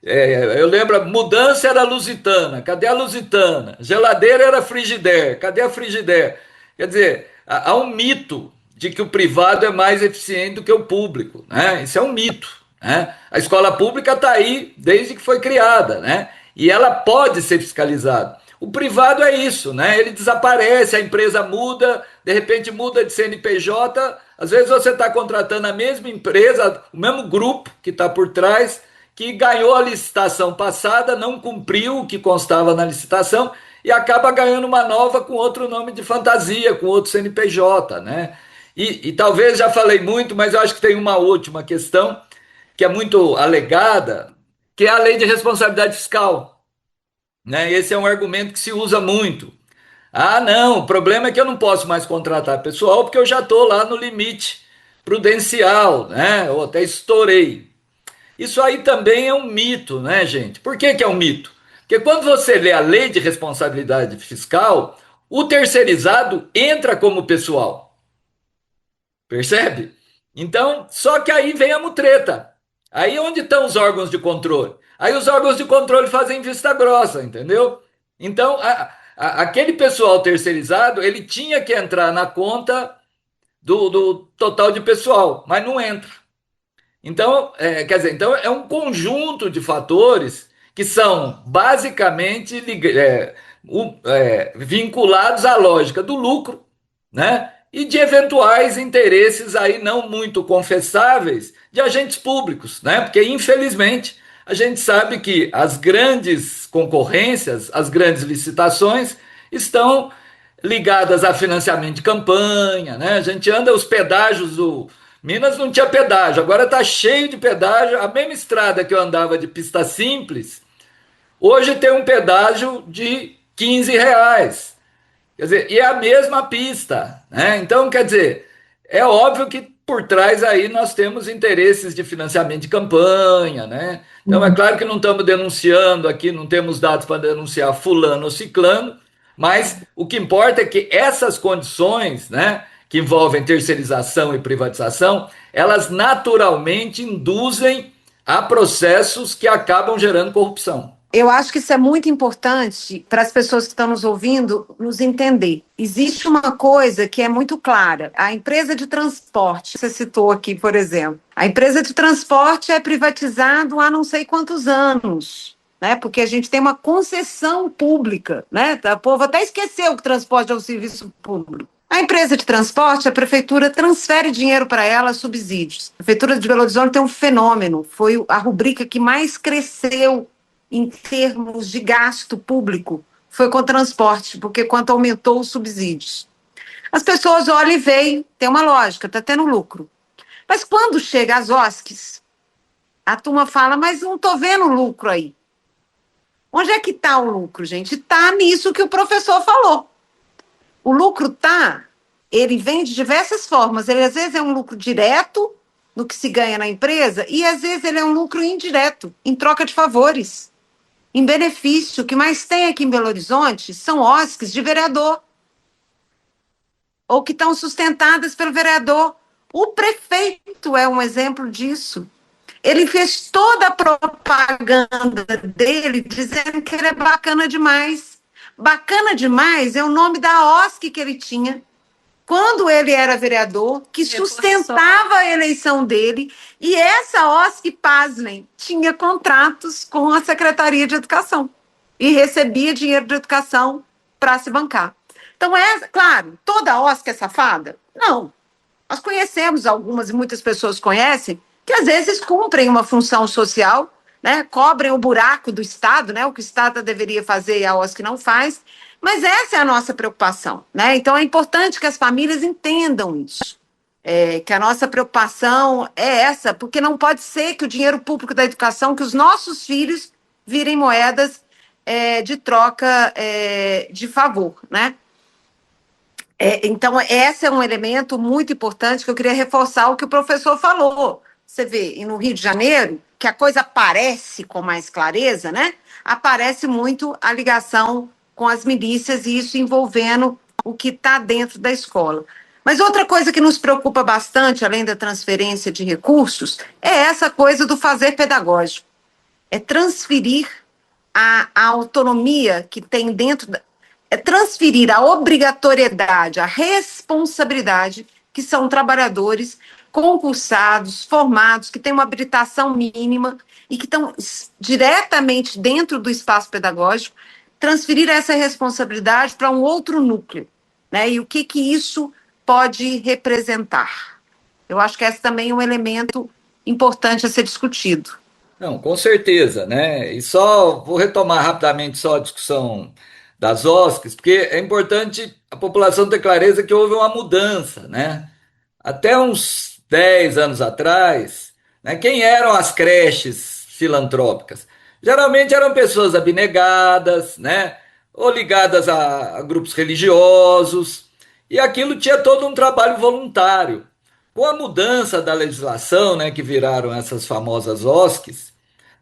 eu lembro, a mudança era Lusitana, cadê a Lusitana? Geladeira era Frigidaire, cadê a Frigidaire? Quer dizer, há um mito de que o privado é mais eficiente do que o público, né? Isso é um mito, né? A escola pública está aí desde que foi criada, né? E ela pode ser fiscalizada. O privado é isso, né? Ele desaparece, a empresa muda, de repente muda de CNPJ, às vezes você está contratando a mesma empresa, o mesmo grupo que está por trás, que ganhou a licitação passada, não cumpriu o que constava na licitação e acaba ganhando uma nova com outro nome de fantasia, com outro CNPJ, né? E talvez já falei muito, mas eu acho que tem uma última questão que é muito alegada, que é a lei de responsabilidade fiscal, né? Esse é um argumento que se usa muito. Ah, não, o problema é que eu não posso mais contratar pessoal porque eu já estou lá no limite prudencial, né? Eu até estourei. Isso aí também é um mito, né, gente? Por que que é um mito? Porque quando você lê a lei de responsabilidade fiscal, o terceirizado entra como pessoal. Percebe? Então, só que aí vem a mutreta. Aí onde estão os órgãos de controle? Aí os órgãos de controle fazem vista grossa, entendeu? Então, aquele pessoal terceirizado, ele tinha que entrar na conta do total de pessoal, mas não entra. Então, quer dizer, então é um conjunto de fatores que são basicamente vinculados à lógica do lucro, né? E de eventuais interesses aí não muito confessáveis de agentes públicos, né? Porque infelizmente a gente sabe que as grandes concorrências, as grandes licitações estão ligadas a financiamento de campanha, né? A gente anda os pedágios do Minas não tinha pedágio, agora está cheio de pedágio. A mesma estrada que eu andava de pista simples, hoje tem um pedágio de R$ 15. Quer dizer, e é a mesma pista, né? Então, quer dizer, é óbvio que por trás aí nós temos interesses de financiamento de campanha, né? Então, é claro que não estamos denunciando aqui, não temos dados para denunciar fulano ou ciclano, mas o que importa é que essas condições, né, que envolvem terceirização e privatização, elas naturalmente induzem a processos que acabam gerando corrupção. Eu acho que isso é muito importante para as pessoas que estão nos ouvindo nos entender. Existe uma coisa que é muito clara. A empresa de transporte, você citou aqui, por exemplo, a empresa de transporte é privatizada há não sei quantos anos, né? Porque a gente tem uma concessão pública, né? O povo até esqueceu que transporte é um serviço público. A empresa de transporte, a prefeitura transfere dinheiro para ela, subsídios. A prefeitura de Belo Horizonte tem um fenômeno, foi a rubrica que mais cresceu em termos de gasto público, foi com o transporte, porque quanto aumentou os subsídios. As pessoas olham e veem, tem uma lógica, está tendo lucro. Mas quando chega às OSCs, a turma fala, mas não estou vendo lucro aí. Onde é que está o lucro, gente? Está nisso que o professor falou. O lucro está, ele vem de diversas formas. Ele às vezes é um lucro direto no que se ganha na empresa e às vezes ele é um lucro indireto, em troca de favores. Em benefício, o que mais tem aqui em Belo Horizonte são OSCs de vereador, ou que estão sustentadas pelo vereador. O prefeito é um exemplo disso. Ele fez toda a propaganda dele dizendo que ele é bacana demais. Bacana demais é o nome da OSC que ele tinha quando ele era vereador, que sustentava a eleição dele, e essa OSC, pasmem, tinha contratos com a Secretaria de Educação e recebia dinheiro de educação para se bancar. Então, claro, toda OSC é safada? Não. Nós conhecemos algumas, e muitas pessoas conhecem, que às vezes cumprem uma função social, né, cobrem o buraco do Estado, né, o que o Estado deveria fazer e a OSC não faz, mas essa é a nossa preocupação, né? Então é importante que as famílias entendam isso, que a nossa preocupação é essa, porque não pode ser que o dinheiro público da educação, que os nossos filhos virem moedas de troca de favor, né? Então, esse é um elemento muito importante que eu queria reforçar o que o professor falou. Você vê, e no Rio de Janeiro, que a coisa aparece com mais clareza, né? Aparece muito a ligação com as milícias e isso envolvendo o que está dentro da escola. Mas outra coisa que nos preocupa bastante, além da transferência de recursos, é essa coisa do fazer pedagógico. É transferir a autonomia que tem dentro é transferir a obrigatoriedade, a responsabilidade, que são trabalhadores concursados, formados, que têm uma habilitação mínima e que estão diretamente dentro do espaço pedagógico, transferir essa responsabilidade para um outro núcleo, né? E o que isso pode representar? Eu acho que esse também é um elemento importante a ser discutido. Não, com certeza, né? E só vou retomar rapidamente só a discussão das OSCs, porque é importante a população ter clareza que houve uma mudança, né? Até uns 10 anos atrás, né, quem eram as creches filantrópicas? Geralmente eram pessoas abnegadas, né, ou ligadas a grupos religiosos, e aquilo tinha todo um trabalho voluntário. Com a mudança da legislação, né, que viraram essas famosas OSCs,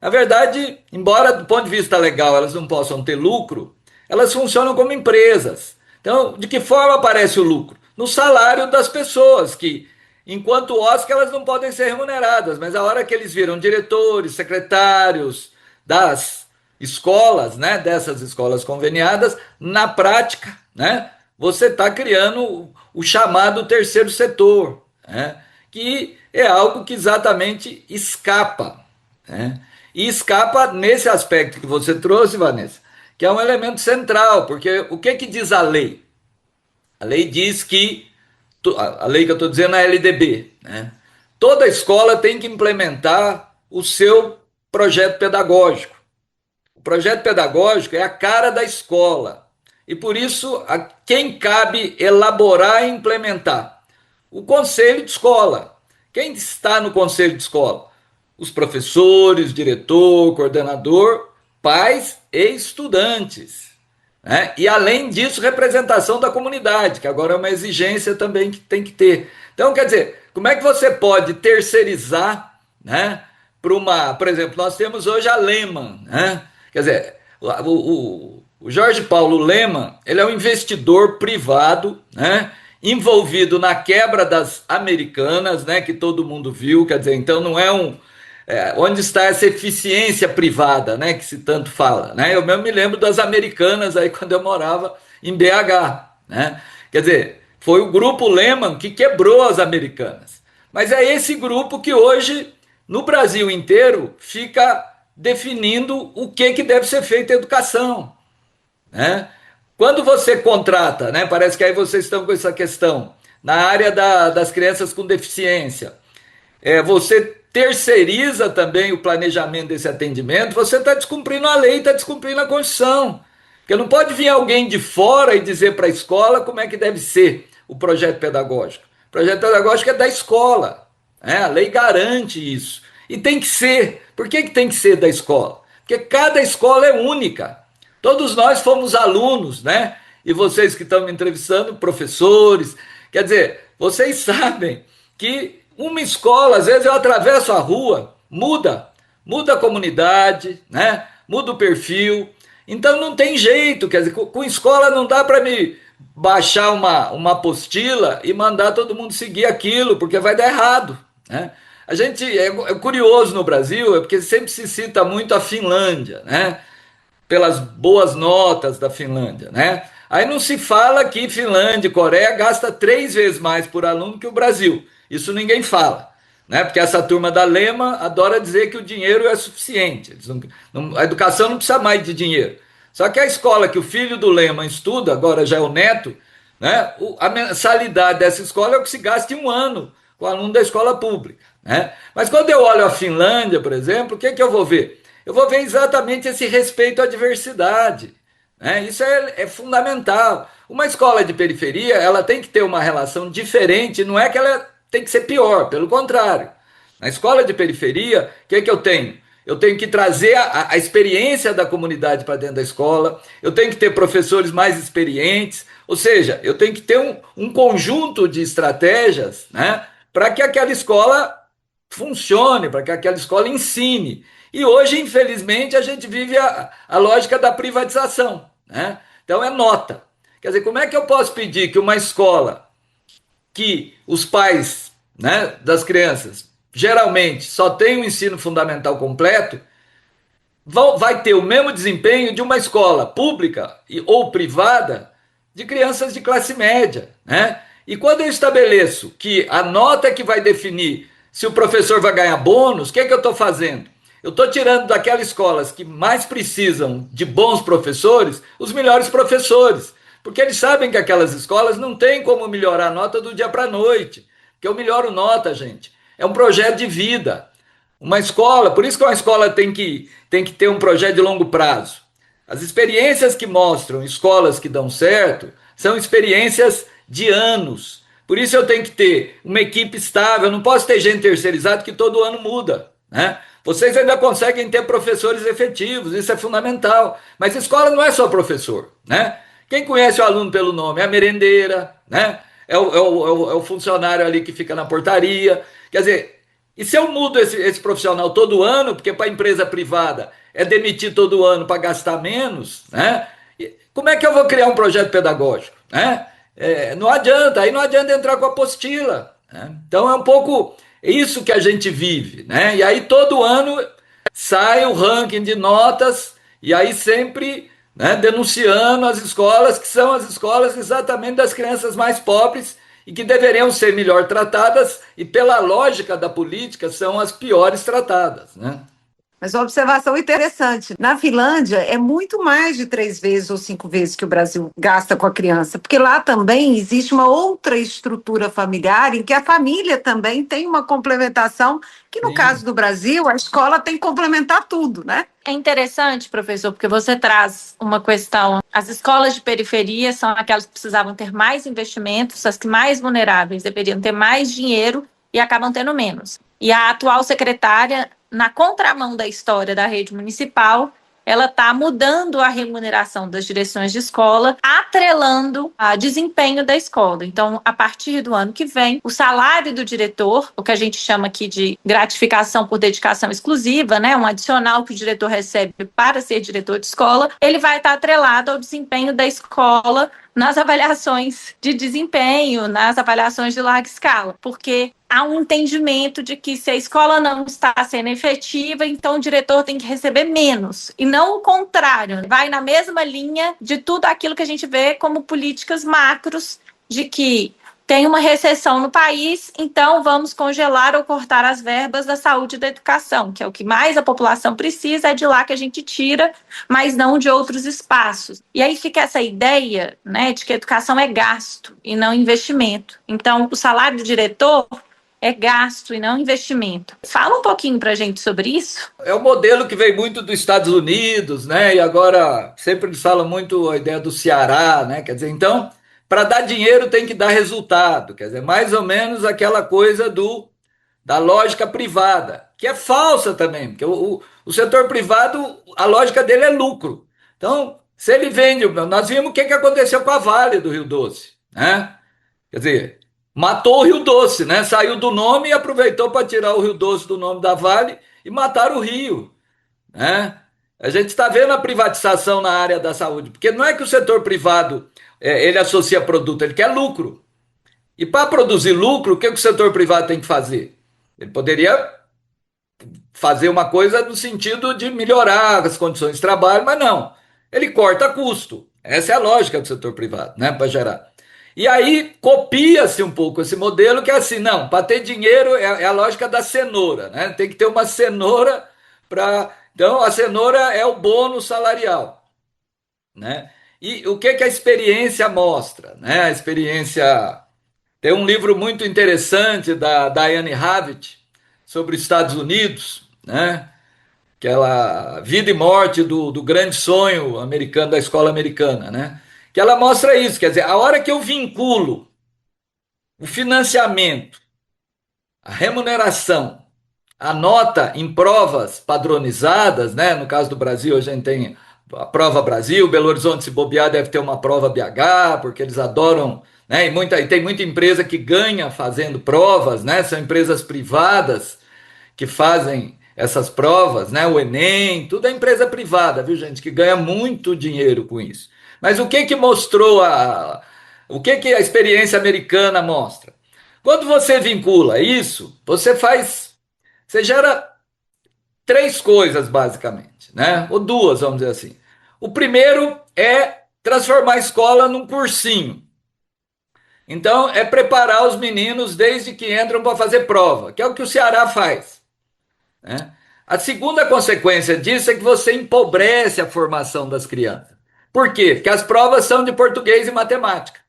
na verdade, embora do ponto de vista legal elas não possam ter lucro, elas funcionam como empresas. Então, de que forma aparece o lucro? No salário das pessoas, que enquanto OSC elas não podem ser remuneradas, mas a hora que eles viram diretores, secretários das escolas, né, dessas escolas conveniadas, na prática, né, você está criando o chamado terceiro setor, né, que é algo que exatamente escapa, né, e escapa nesse aspecto que você trouxe, Vanessa, que é um elemento central, porque o que diz a lei? A lei diz que, a lei que eu estou dizendo é a LDB, né? Toda escola tem que implementar o seu projeto pedagógico. O projeto pedagógico é a cara da escola. E por isso, a quem cabe elaborar e implementar? O conselho de escola. Quem está no conselho de escola? Os professores, diretor, coordenador, pais e estudantes. Né? E além disso, representação da comunidade, que agora é uma exigência também que tem que ter. Então, quer dizer, como é que você pode terceirizar, né, para uma... Por exemplo, nós temos hoje a Lehman, né? Quer dizer, o Jorge Paulo Lehman, ele é um investidor privado, né, envolvido na quebra das Americanas, né, que todo mundo viu, quer dizer, então não é um... onde está essa eficiência privada, né, que se tanto fala, né? Eu mesmo me lembro das Americanas aí quando eu morava em BH, né? Quer dizer, foi o grupo Lehman que quebrou as Americanas. Mas é esse grupo que hoje, no Brasil inteiro, fica definindo o que deve ser feito em educação, né? Quando você contrata, né, parece que aí vocês estão com essa questão, na área das crianças com deficiência, você terceiriza também o planejamento desse atendimento, você está descumprindo a lei, está descumprindo a Constituição. Porque não pode vir alguém de fora e dizer para a escola como é que deve ser o projeto pedagógico. O projeto pedagógico é da escola, né? A lei garante isso. E tem que ser. Por que tem que ser da escola? Porque cada escola é única. Todos nós fomos alunos, né? E vocês que estão me entrevistando, professores. Quer dizer, vocês sabem que uma escola, às vezes eu atravesso a rua, muda a comunidade, né? Muda o perfil. Então não tem jeito, quer dizer, com escola não dá para me baixar uma apostila e mandar todo mundo seguir aquilo, porque vai dar errado, né? A gente é curioso no Brasil, porque sempre se cita muito a Finlândia, né? Pelas boas notas da Finlândia, né? Aí não se fala que Finlândia e Coreia gasta 3 vezes mais por aluno que o Brasil. Isso ninguém fala, né? Porque essa turma da Lema adora dizer que o dinheiro é suficiente. A educação não precisa mais de dinheiro. Só que a escola que o filho do Lema estuda, agora já é o neto, né? A mensalidade dessa escola é o que se gasta em um ano com o aluno da escola pública, né? Mas quando eu olho a Finlândia, por exemplo, o que eu vou ver? Eu vou ver exatamente esse respeito à diversidade, né? Isso é fundamental. Uma escola de periferia, ela tem que ter uma relação diferente, não é que ela tem que ser pior, pelo contrário. Na escola de periferia, o que eu tenho? Eu tenho que trazer a experiência da comunidade para dentro da escola, eu tenho que ter professores mais experientes, ou seja, eu tenho que ter um conjunto de estratégias, né, para que aquela escola funcione, para que aquela escola ensine. E hoje, infelizmente, a gente vive a lógica da privatização, né? Então é nota. Quer dizer, como é que eu posso pedir que uma escola que os pais, né, das crianças geralmente só tem o ensino fundamental completo, vai ter o mesmo desempenho de uma escola pública ou privada de crianças de classe média, né? E quando eu estabeleço que a nota é que vai definir se o professor vai ganhar bônus, o que é que eu estou fazendo? Eu estou tirando daquelas escolas que mais precisam de bons professores, os melhores professores, porque eles sabem que aquelas escolas não têm como melhorar a nota do dia para a noite, porque eu melhoro nota, gente. É um projeto de vida. Uma escola, por isso que uma escola tem que ter um projeto de longo prazo. As experiências que mostram escolas que dão certo são experiências de anos. Por isso eu tenho que ter uma equipe estável, eu não posso ter gente terceirizada que todo ano muda, né? Vocês ainda conseguem ter professores efetivos, isso é fundamental. Mas escola não é só professor, né? Quem conhece o aluno pelo nome é a merendeira, né? É o funcionário ali que fica na portaria. Quer dizer, e se eu mudo esse profissional todo ano, porque para a empresa privada é demitir todo ano para gastar menos, né? Como é que eu vou criar um projeto pedagógico, né? Não adianta, aí não adianta entrar com a apostila, né? Então é um pouco isso que a gente vive, né? E aí todo ano sai o ranking de notas, e aí sempre, né, denunciando as escolas que são as escolas exatamente das crianças mais pobres e que deveriam ser melhor tratadas e pela lógica da política são as piores tratadas, né? Mas uma observação interessante. Na Finlândia, é muito mais de 3 vezes ou 5 vezes que o Brasil gasta com a criança, porque lá também existe uma outra estrutura familiar em que a família também tem uma complementação, que no caso do Brasil, a escola tem que complementar tudo, né? É interessante, professor, porque você traz uma questão. As escolas de periferia são aquelas que precisavam ter mais investimentos, as que mais vulneráveis deveriam ter mais dinheiro e acabam tendo menos. E a atual secretária, na contramão da história da rede municipal, ela está mudando a remuneração das direções de escola, atrelando o desempenho da escola. Então, a partir do ano que vem, o salário do diretor, o que a gente chama aqui de gratificação por dedicação exclusiva, né, um adicional que o diretor recebe para ser diretor de escola, ele vai estar atrelado ao desempenho da escola nas avaliações de desempenho, nas avaliações de larga escala, porque há um entendimento de que se a escola não está sendo efetiva, então o diretor tem que receber menos, e não o contrário, vai na mesma linha de tudo aquilo que a gente vê como políticas macros, de que tem uma recessão no país, então vamos congelar ou cortar as verbas da saúde e da educação, que é o que mais a população precisa, é de lá que a gente tira, mas não de outros espaços. E aí fica essa ideia, né, de que a educação é gasto e não investimento. Então, o salário do diretor é gasto e não investimento. Fala um pouquinho para a gente sobre isso. É um modelo que vem muito dos Estados Unidos, né? E agora sempre eles falam muito a ideia do Ceará, né? Quer dizer, então, para dar dinheiro tem que dar resultado. Quer dizer, mais ou menos aquela coisa da lógica privada, que é falsa também, porque o setor privado, a lógica dele é lucro. Então, se ele vende, nós vimos o que aconteceu com a Vale do Rio Doce, né? Quer dizer, matou o Rio Doce, né? Saiu do nome e aproveitou para tirar o Rio Doce do nome da Vale e matar o Rio, né? A gente está vendo a privatização na área da saúde, porque não é que o setor privado ele associa produto, ele quer lucro. E para produzir lucro, o que o setor privado tem que fazer? Ele poderia fazer uma coisa no sentido de melhorar as condições de trabalho, mas não. Ele corta custo. Essa é a lógica do setor privado, né? Para gerar. E aí copia-se um pouco esse modelo que é assim, não, para ter dinheiro é a lógica da cenoura, né? Tem que ter uma cenoura para... Então, a cenoura é o bônus salarial, né? E o que a experiência mostra, né? A experiência... Tem um livro muito interessante da Diane Havit sobre os Estados Unidos, né? Aquela Vida e Morte do grande sonho americano, da escola americana, né? Que ela mostra isso, quer dizer, a hora que eu vinculo o financiamento, a remuneração, a nota em provas padronizadas, né? No caso do Brasil, a gente tem a prova Brasil, Belo Horizonte, se bobear, deve ter uma prova BH, porque eles adoram, né? E tem muita empresa que ganha fazendo provas, né? São empresas privadas, que fazem essas provas, né? O Enem, tudo é empresa privada, viu, gente? Que ganha muito dinheiro com isso. Mas o que mostrou o que a experiência americana mostra? Quando você vincula isso, você gera três coisas basicamente, né? Ou duas, vamos dizer assim. O primeiro é transformar a escola num cursinho. Então, é preparar os meninos desde que entram para fazer prova, que é o que o Ceará faz, né? A segunda consequência disso é que você empobrece a formação das crianças. Por quê? Porque as provas são de português e matemática.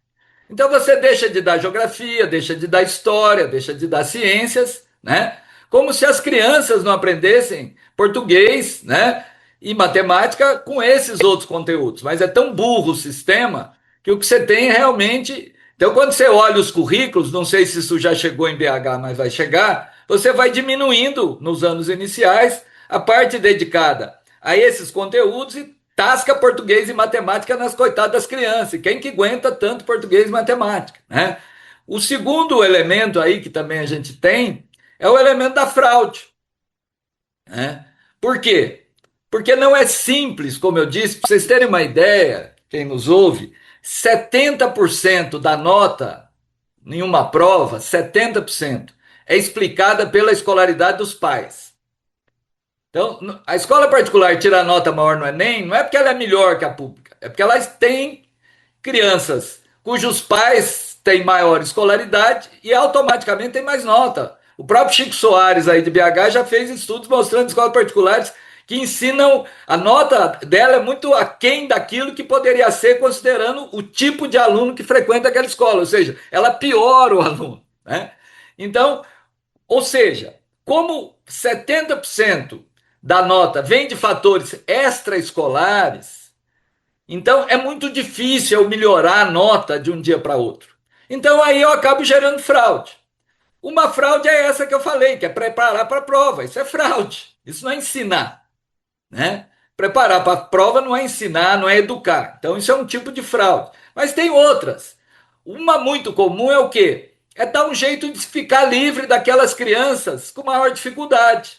Então você deixa de dar geografia, deixa de dar história, deixa de dar ciências, né? Como se as crianças não aprendessem português, né? E matemática com esses outros conteúdos. Mas é tão burro o sistema que o que você tem realmente. Então, quando você olha os currículos, não sei se isso já chegou em BH, mas vai chegar, você vai diminuindo nos anos iniciais a parte dedicada a esses conteúdos e tasca português e matemática nas coitadas das crianças. E quem que aguenta tanto português e matemática, né? O segundo elemento aí que também a gente tem é o elemento da fraude, né? Por quê? Porque não é simples, como eu disse, para vocês terem uma ideia, quem nos ouve, 70% da nota em uma prova, 70%, é explicada pela escolaridade dos pais. Então, a escola particular tira nota maior no Enem, não é porque ela é melhor que a pública, é porque elas têm crianças cujos pais têm maior escolaridade e automaticamente tem mais nota. O próprio Chico Soares aí de BH já fez estudos mostrando escolas particulares que ensinam, a nota dela é muito aquém daquilo que poderia ser considerando o tipo de aluno que frequenta aquela escola, ou seja, ela piora o aluno, né? Então, ou seja, como 70% da nota vem de fatores extraescolares, então é muito difícil eu melhorar a nota de um dia para outro. Então aí eu acabo gerando fraude. Uma fraude é essa que eu falei, que é preparar para a prova. Isso é fraude, isso não é ensinar, né? Preparar para a prova não é ensinar, não é educar. Então isso é um tipo de fraude. Mas tem outras. Uma muito comum é o quê? É dar um jeito de ficar livre daquelas crianças com maior dificuldade,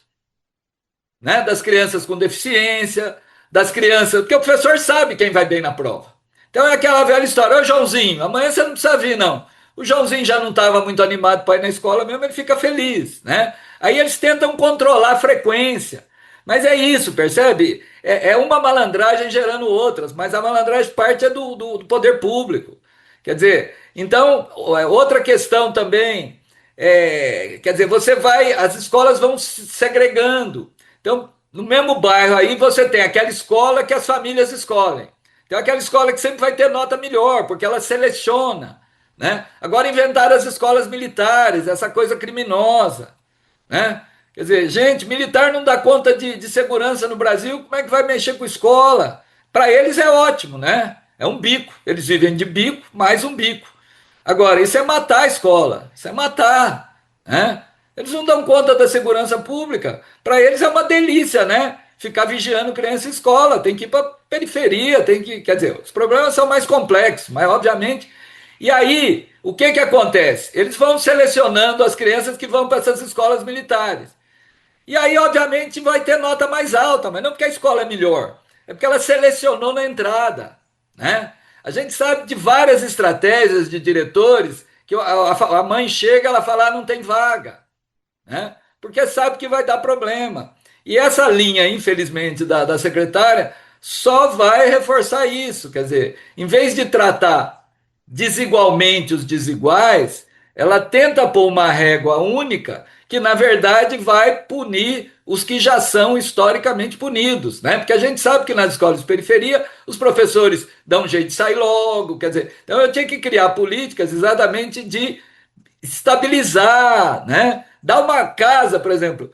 né? Das crianças com deficiência, das crianças... Porque o professor sabe quem vai bem na prova. Então é aquela velha história, ô Joãozinho, amanhã você não precisa vir não. O Joãozinho já não estava muito animado para ir na escola mesmo, ele fica feliz, né? Aí eles tentam controlar a frequência. Mas é isso, percebe? É uma malandragem gerando outras, mas a malandragem parte do poder público. Quer dizer, então, outra questão também, quer dizer, as escolas vão se segregando. Então, no mesmo bairro aí, você tem aquela escola que as famílias escolhem. Tem aquela escola que sempre vai ter nota melhor, porque ela seleciona, né? Agora inventaram as escolas militares, essa coisa criminosa, né? Quer dizer, gente, militar não dá conta de segurança no Brasil, como é que vai mexer com escola? Para eles é ótimo, né? É um bico, eles vivem de bico, mais um bico. Agora, isso é matar a escola, isso é matar, né? Eles não dão conta da segurança pública, para eles é uma delícia, né? Ficar vigiando criança em escola, tem que ir para periferia, quer dizer, os problemas são mais complexos, mas obviamente... E aí, o que acontece? Eles vão selecionando as crianças que vão para essas escolas militares. E aí, obviamente, vai ter nota mais alta, mas não porque a escola é melhor, é porque ela selecionou na entrada, né? A gente sabe de várias estratégias de diretores que a mãe chega, ela fala, não tem vaga, né? Porque sabe que vai dar problema. E essa linha, infelizmente, da secretária só vai reforçar isso. Quer dizer, em vez de tratar desigualmente os desiguais, ela tenta pôr uma régua única que, na verdade, vai punir os que já são historicamente punidos, né? Porque a gente sabe que nas escolas de periferia os professores dão um jeito de sair logo, quer dizer, então eu tinha que criar políticas exatamente de estabilizar, né? Dar uma casa, por exemplo,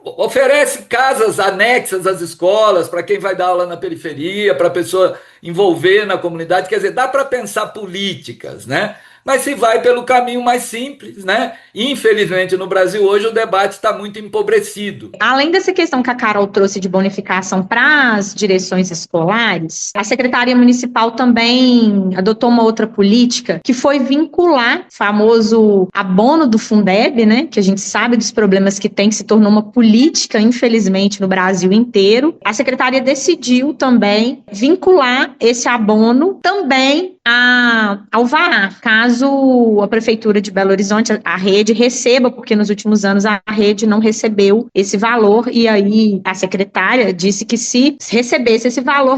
oferece casas anexas às escolas para quem vai dar aula na periferia, para a pessoa envolver na comunidade, quer dizer, dá para pensar políticas, né? mas se vai pelo caminho mais simples, né? Infelizmente, no Brasil hoje o debate está muito empobrecido. Além dessa questão que a Carol trouxe de bonificação para as direções escolares, a Secretaria Municipal também adotou uma outra política que foi vincular o famoso abono do Fundeb, né? Que a gente sabe dos problemas que tem, que se tornou uma política, infelizmente, no Brasil inteiro. A Secretaria decidiu também vincular esse abono também ao VAR, caso a Prefeitura de Belo Horizonte, a rede, receba, porque nos últimos anos a rede não recebeu esse valor, e aí a secretária disse que se recebesse esse valor,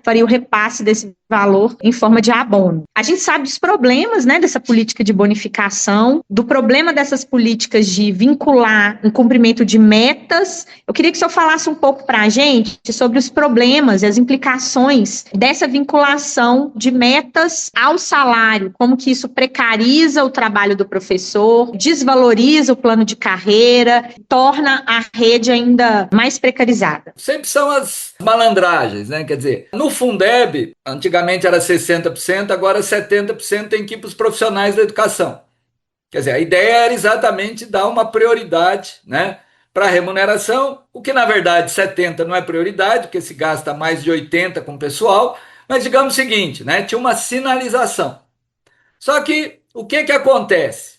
faria o repasse desse valor em forma de abono. A gente sabe dos problemas, né, dessa política de bonificação, do problema dessas políticas de vincular o cumprimento de metas. Eu queria que o senhor falasse um pouco para a gente sobre os problemas e as implicações dessa vinculação de metas ao salário, como que isso precariza o trabalho do professor, desvaloriza o plano de carreira, torna a rede ainda mais precarizada. Sempre são as malandragens, né? Quer dizer, no Fundeb, antigamente era 60%, agora 70% tem que ir para os profissionais da educação. Quer dizer, a ideia era exatamente dar uma prioridade, né, para a remuneração, o que na verdade 70% não é prioridade, porque se gasta mais de 80% com o pessoal, mas digamos o seguinte, né, tinha uma sinalização. Só que o que acontece?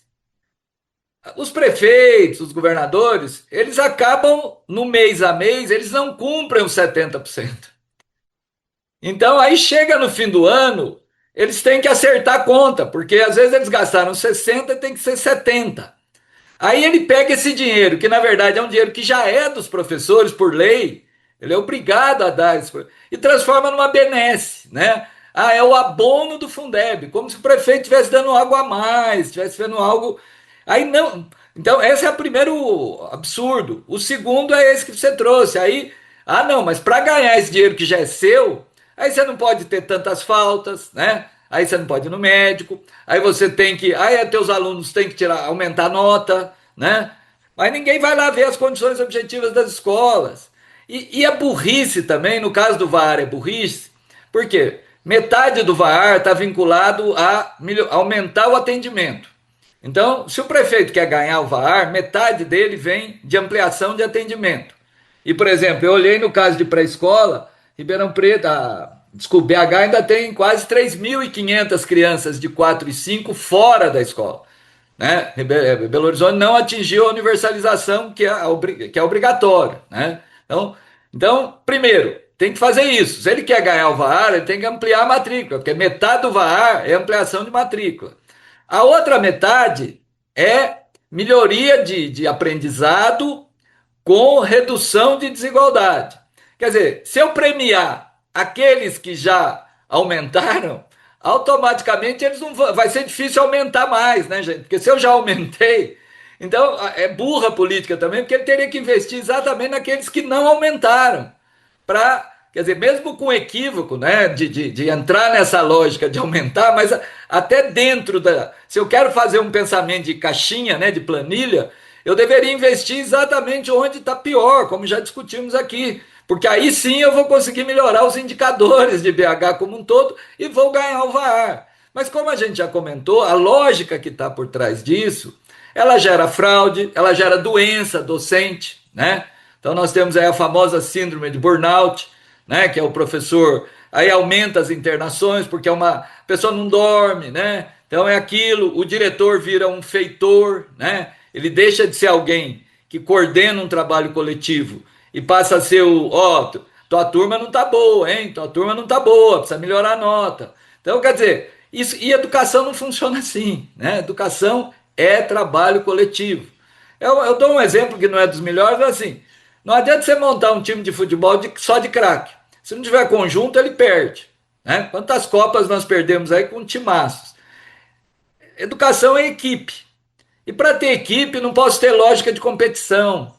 Os prefeitos, os governadores, eles acabam no mês a mês, eles não cumprem os 70%. Então aí chega no fim do ano, eles têm que acertar a conta, porque às vezes eles gastaram 60 e tem que ser 70. Aí ele pega esse dinheiro, que na verdade é um dinheiro que já é dos professores por lei, ele é obrigado a dar isso, e transforma numa benesse, né? Ah, é o abono do Fundeb, como se o prefeito estivesse dando algo a mais, estivesse vendo algo... Aí não... Então esse é o primeiro absurdo. O segundo é esse que você trouxe. Aí, não, mas para ganhar esse dinheiro que já é seu, aí você não pode ter tantas faltas, né? Aí você não pode ir no médico, aí você tem que... Aí teus alunos têm que aumentar a nota, né? Mas ninguém vai lá ver as condições objetivas das escolas. E a burrice também, no caso do VAR é burrice, por quê? Metade do VAR está vinculado a aumentar o atendimento. Então, se o prefeito quer ganhar o VAR, metade dele vem de ampliação de atendimento. E, por exemplo, eu olhei no caso de pré-escola, Ribeirão Preto, BH ainda tem quase 3.500 crianças de 4 e 5 fora da escola, né? Belo Horizonte não atingiu a universalização que é obrigatório, né? Então, primeiro, tem que fazer isso. Se ele quer ganhar o VAR, ele tem que ampliar a matrícula, porque metade do VAR é ampliação de matrícula. A outra metade é melhoria de aprendizado com redução de desigualdade. Quer dizer, se eu premiar aqueles que já aumentaram, automaticamente vai ser difícil aumentar mais, né, gente? Porque se eu já aumentei, então é burra a política também, porque ele teria que investir exatamente naqueles que não aumentaram. Quer dizer, mesmo com equívoco, né, de entrar nessa lógica de aumentar, mas até dentro se eu quero fazer um pensamento de caixinha, né, de planilha, eu deveria investir exatamente onde está pior, como já discutimos aqui. Porque aí sim eu vou conseguir melhorar os indicadores de BH como um todo e vou ganhar o VAR. Mas como a gente já comentou, a lógica que está por trás disso, ela gera fraude, ela gera doença docente, né? Então nós temos aí a famosa síndrome de burnout, né? Que é o professor, aí aumenta as internações porque a pessoa não dorme, né? Então é aquilo, o diretor vira um feitor, né? Ele deixa de ser alguém que coordena um trabalho coletivo e passa a ser tua turma não tá boa, hein? Tua turma não tá boa, precisa melhorar a nota. Então, quer dizer, e educação não funciona assim, né? Educação é trabalho coletivo. Eu dou um exemplo que não é dos melhores, mas assim, não adianta você montar um time de futebol só de craque. Se não tiver conjunto, ele perde, né? Quantas Copas nós perdemos aí com timaços? Educação é equipe. E para ter equipe, não posso ter lógica de competição,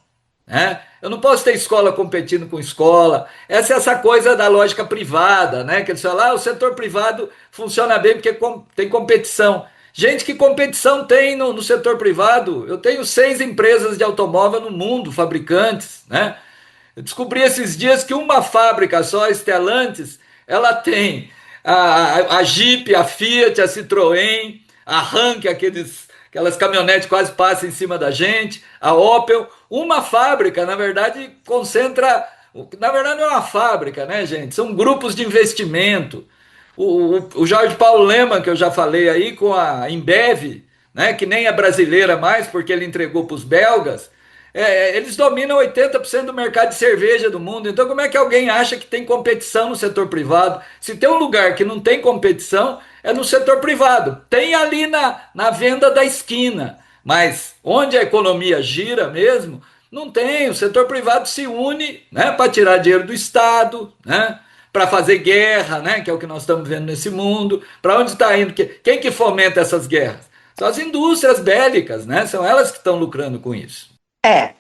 né? Eu não posso ter escola competindo com escola. Essa coisa da lógica privada, né? Que eles falam, o setor privado funciona bem porque tem competição. Gente, que competição tem no setor privado? Eu tenho 6 empresas de automóvel no mundo, fabricantes, né? Eu descobri esses dias que uma fábrica só, a Stellantis, ela tem a Jeep, a Fiat, a Citroën, a Ram, que aquelas caminhonetes quase passam em cima da gente, a Opel. Uma fábrica, na verdade, concentra... Na verdade, não é uma fábrica, né, gente? São grupos de investimento. O Jorge Paulo Lemann, que eu já falei aí, com a Embev, né, que nem é brasileira mais, porque ele entregou para os belgas, eles dominam 80% do mercado de cerveja do mundo. Então, como é que alguém acha que tem competição no setor privado? Se tem um lugar que não tem competição, é no setor privado. Tem ali na venda da esquina, mas onde a economia gira mesmo, não tem. O setor privado se une, né, para tirar dinheiro do Estado, né, para fazer guerra, né, que é o que nós estamos vendo nesse mundo. Para onde está indo? Quem que fomenta essas guerras? São as indústrias bélicas, né? São elas que estão lucrando com isso.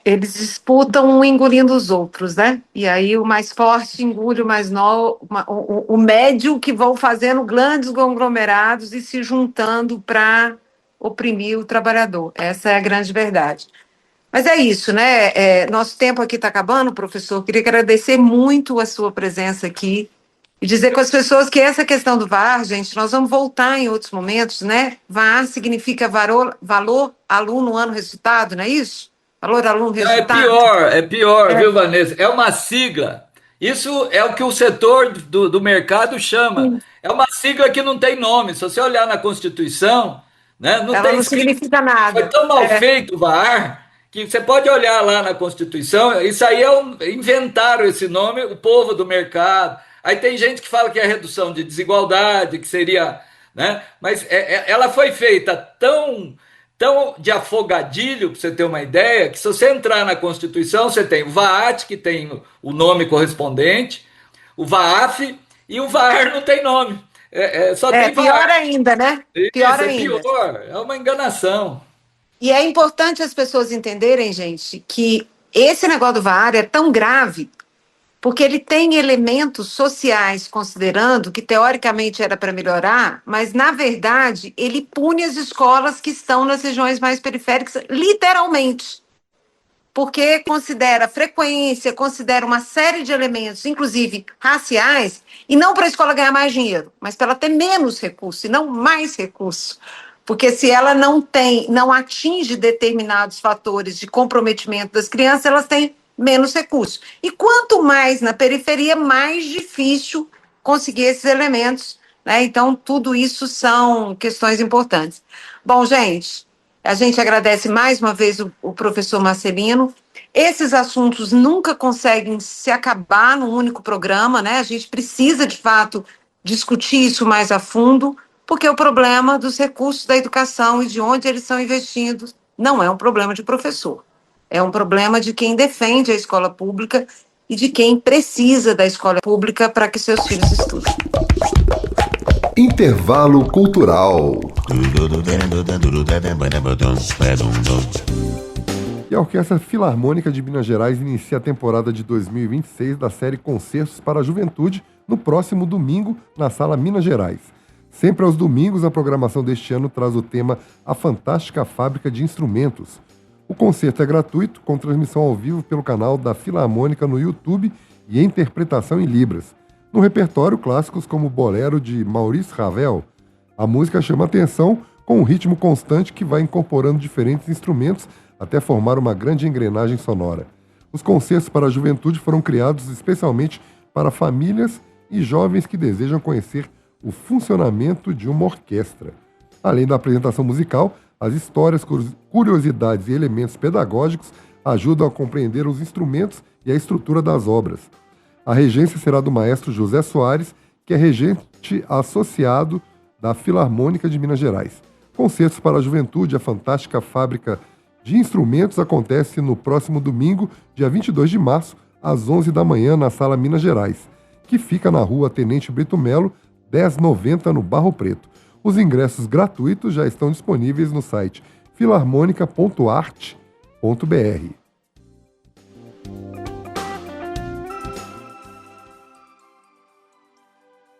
Eles disputam um engolindo os outros, né? E aí o mais forte engole o mais novo, o médio, que vão fazendo grandes conglomerados e se juntando para oprimir o trabalhador. Essa é a grande verdade. Mas é isso, né? Nosso tempo aqui está acabando, professor. Queria agradecer muito a sua presença aqui e dizer com as pessoas que essa questão do VAR, gente, nós vamos voltar em outros momentos, né? VAR significa valor aluno ano resultado, não é isso? Valor aluno resultado. É pior, viu, Vanessa? É uma sigla. Isso é o que o setor do mercado chama. É uma sigla que não tem nome. Se você olhar na Constituição, né, Não significa nada. Foi tão mal feito o VAR que você pode olhar lá na Constituição. Isso aí inventaram esse nome, o povo do mercado. Aí tem gente que fala que é redução de desigualdade, que seria, né? Mas ela foi feita tão de afogadilho, para você ter uma ideia, que se você entrar na Constituição, você tem o VAAT, que tem o nome correspondente, o VAAF, e o VAR não tem nome. Só tem VAR. Pior ainda, né? Pior ainda. Pior, é uma enganação. E é importante as pessoas entenderem, gente, que esse negócio do VAR é tão grave porque ele tem elementos sociais, considerando que teoricamente era para melhorar, mas na verdade ele pune as escolas que estão nas regiões mais periféricas, literalmente, porque considera frequência, considera uma série de elementos, inclusive raciais, e não para a escola ganhar mais dinheiro, mas para ela ter menos recurso e não mais recurso. Porque se ela não atinge determinados fatores de comprometimento das crianças, elas têm menos recursos. E quanto mais na periferia, mais difícil conseguir esses elementos, né? Então, tudo isso são questões importantes. Bom, gente, a gente agradece mais uma vez o professor Marcelino. Esses assuntos nunca conseguem se acabar num único programa, né? A gente precisa, de fato, discutir isso mais a fundo, porque o problema dos recursos da educação e de onde eles são investidos não é um problema de professor. É um problema de quem defende a escola pública e de quem precisa da escola pública para que seus filhos estudem. Intervalo cultural. E a Orquestra Filarmônica de Minas Gerais inicia a temporada de 2026 da série Concertos para a Juventude no próximo domingo na Sala Minas Gerais. Sempre aos domingos, a programação deste ano traz o tema A Fantástica Fábrica de Instrumentos. O concerto é gratuito, com transmissão ao vivo pelo canal da Filarmônica no YouTube e interpretação em Libras. No repertório, clássicos como o Bolero de Maurice Ravel. A música chama atenção com um ritmo constante que vai incorporando diferentes instrumentos até formar uma grande engrenagem sonora. Os concertos para a juventude foram criados especialmente para famílias e jovens que desejam conhecer o funcionamento de uma orquestra. Além da apresentação musical, as histórias, curiosidades e elementos pedagógicos ajudam a compreender os instrumentos e a estrutura das obras. A regência será do maestro José Soares, que é regente associado da Filarmônica de Minas Gerais. Concertos para a Juventude, a Fantástica Fábrica de Instrumentos, acontece no próximo domingo, dia 22 de março, às 11 da manhã, na Sala Minas Gerais, que fica na rua Tenente Brito Melo, 1090, no Barro Preto. Os ingressos gratuitos já estão disponíveis no site filarmonica.art.br.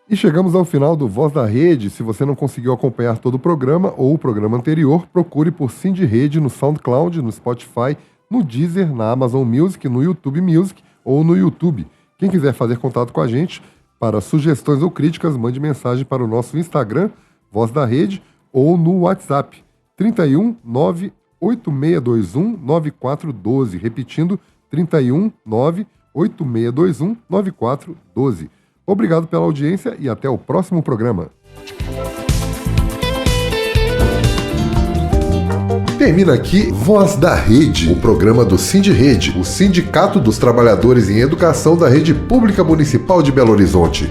E chegamos ao final do Voz da Rede. Se você não conseguiu acompanhar todo o programa ou o programa anterior, procure por Cindy Rede no SoundCloud, no Spotify, no Deezer, na Amazon Music, no YouTube Music ou no YouTube. Quem quiser fazer contato com a gente, Para sugestões ou críticas, mande mensagem para o nosso Instagram, Voz da Rede, ou no WhatsApp 31 98621 9412, repetindo 31 98621 9412. Obrigado pela audiência e até o próximo programa. Termina aqui Voz da Rede, o programa do Sindirede, o Sindicato dos Trabalhadores em Educação da Rede Pública Municipal de Belo Horizonte.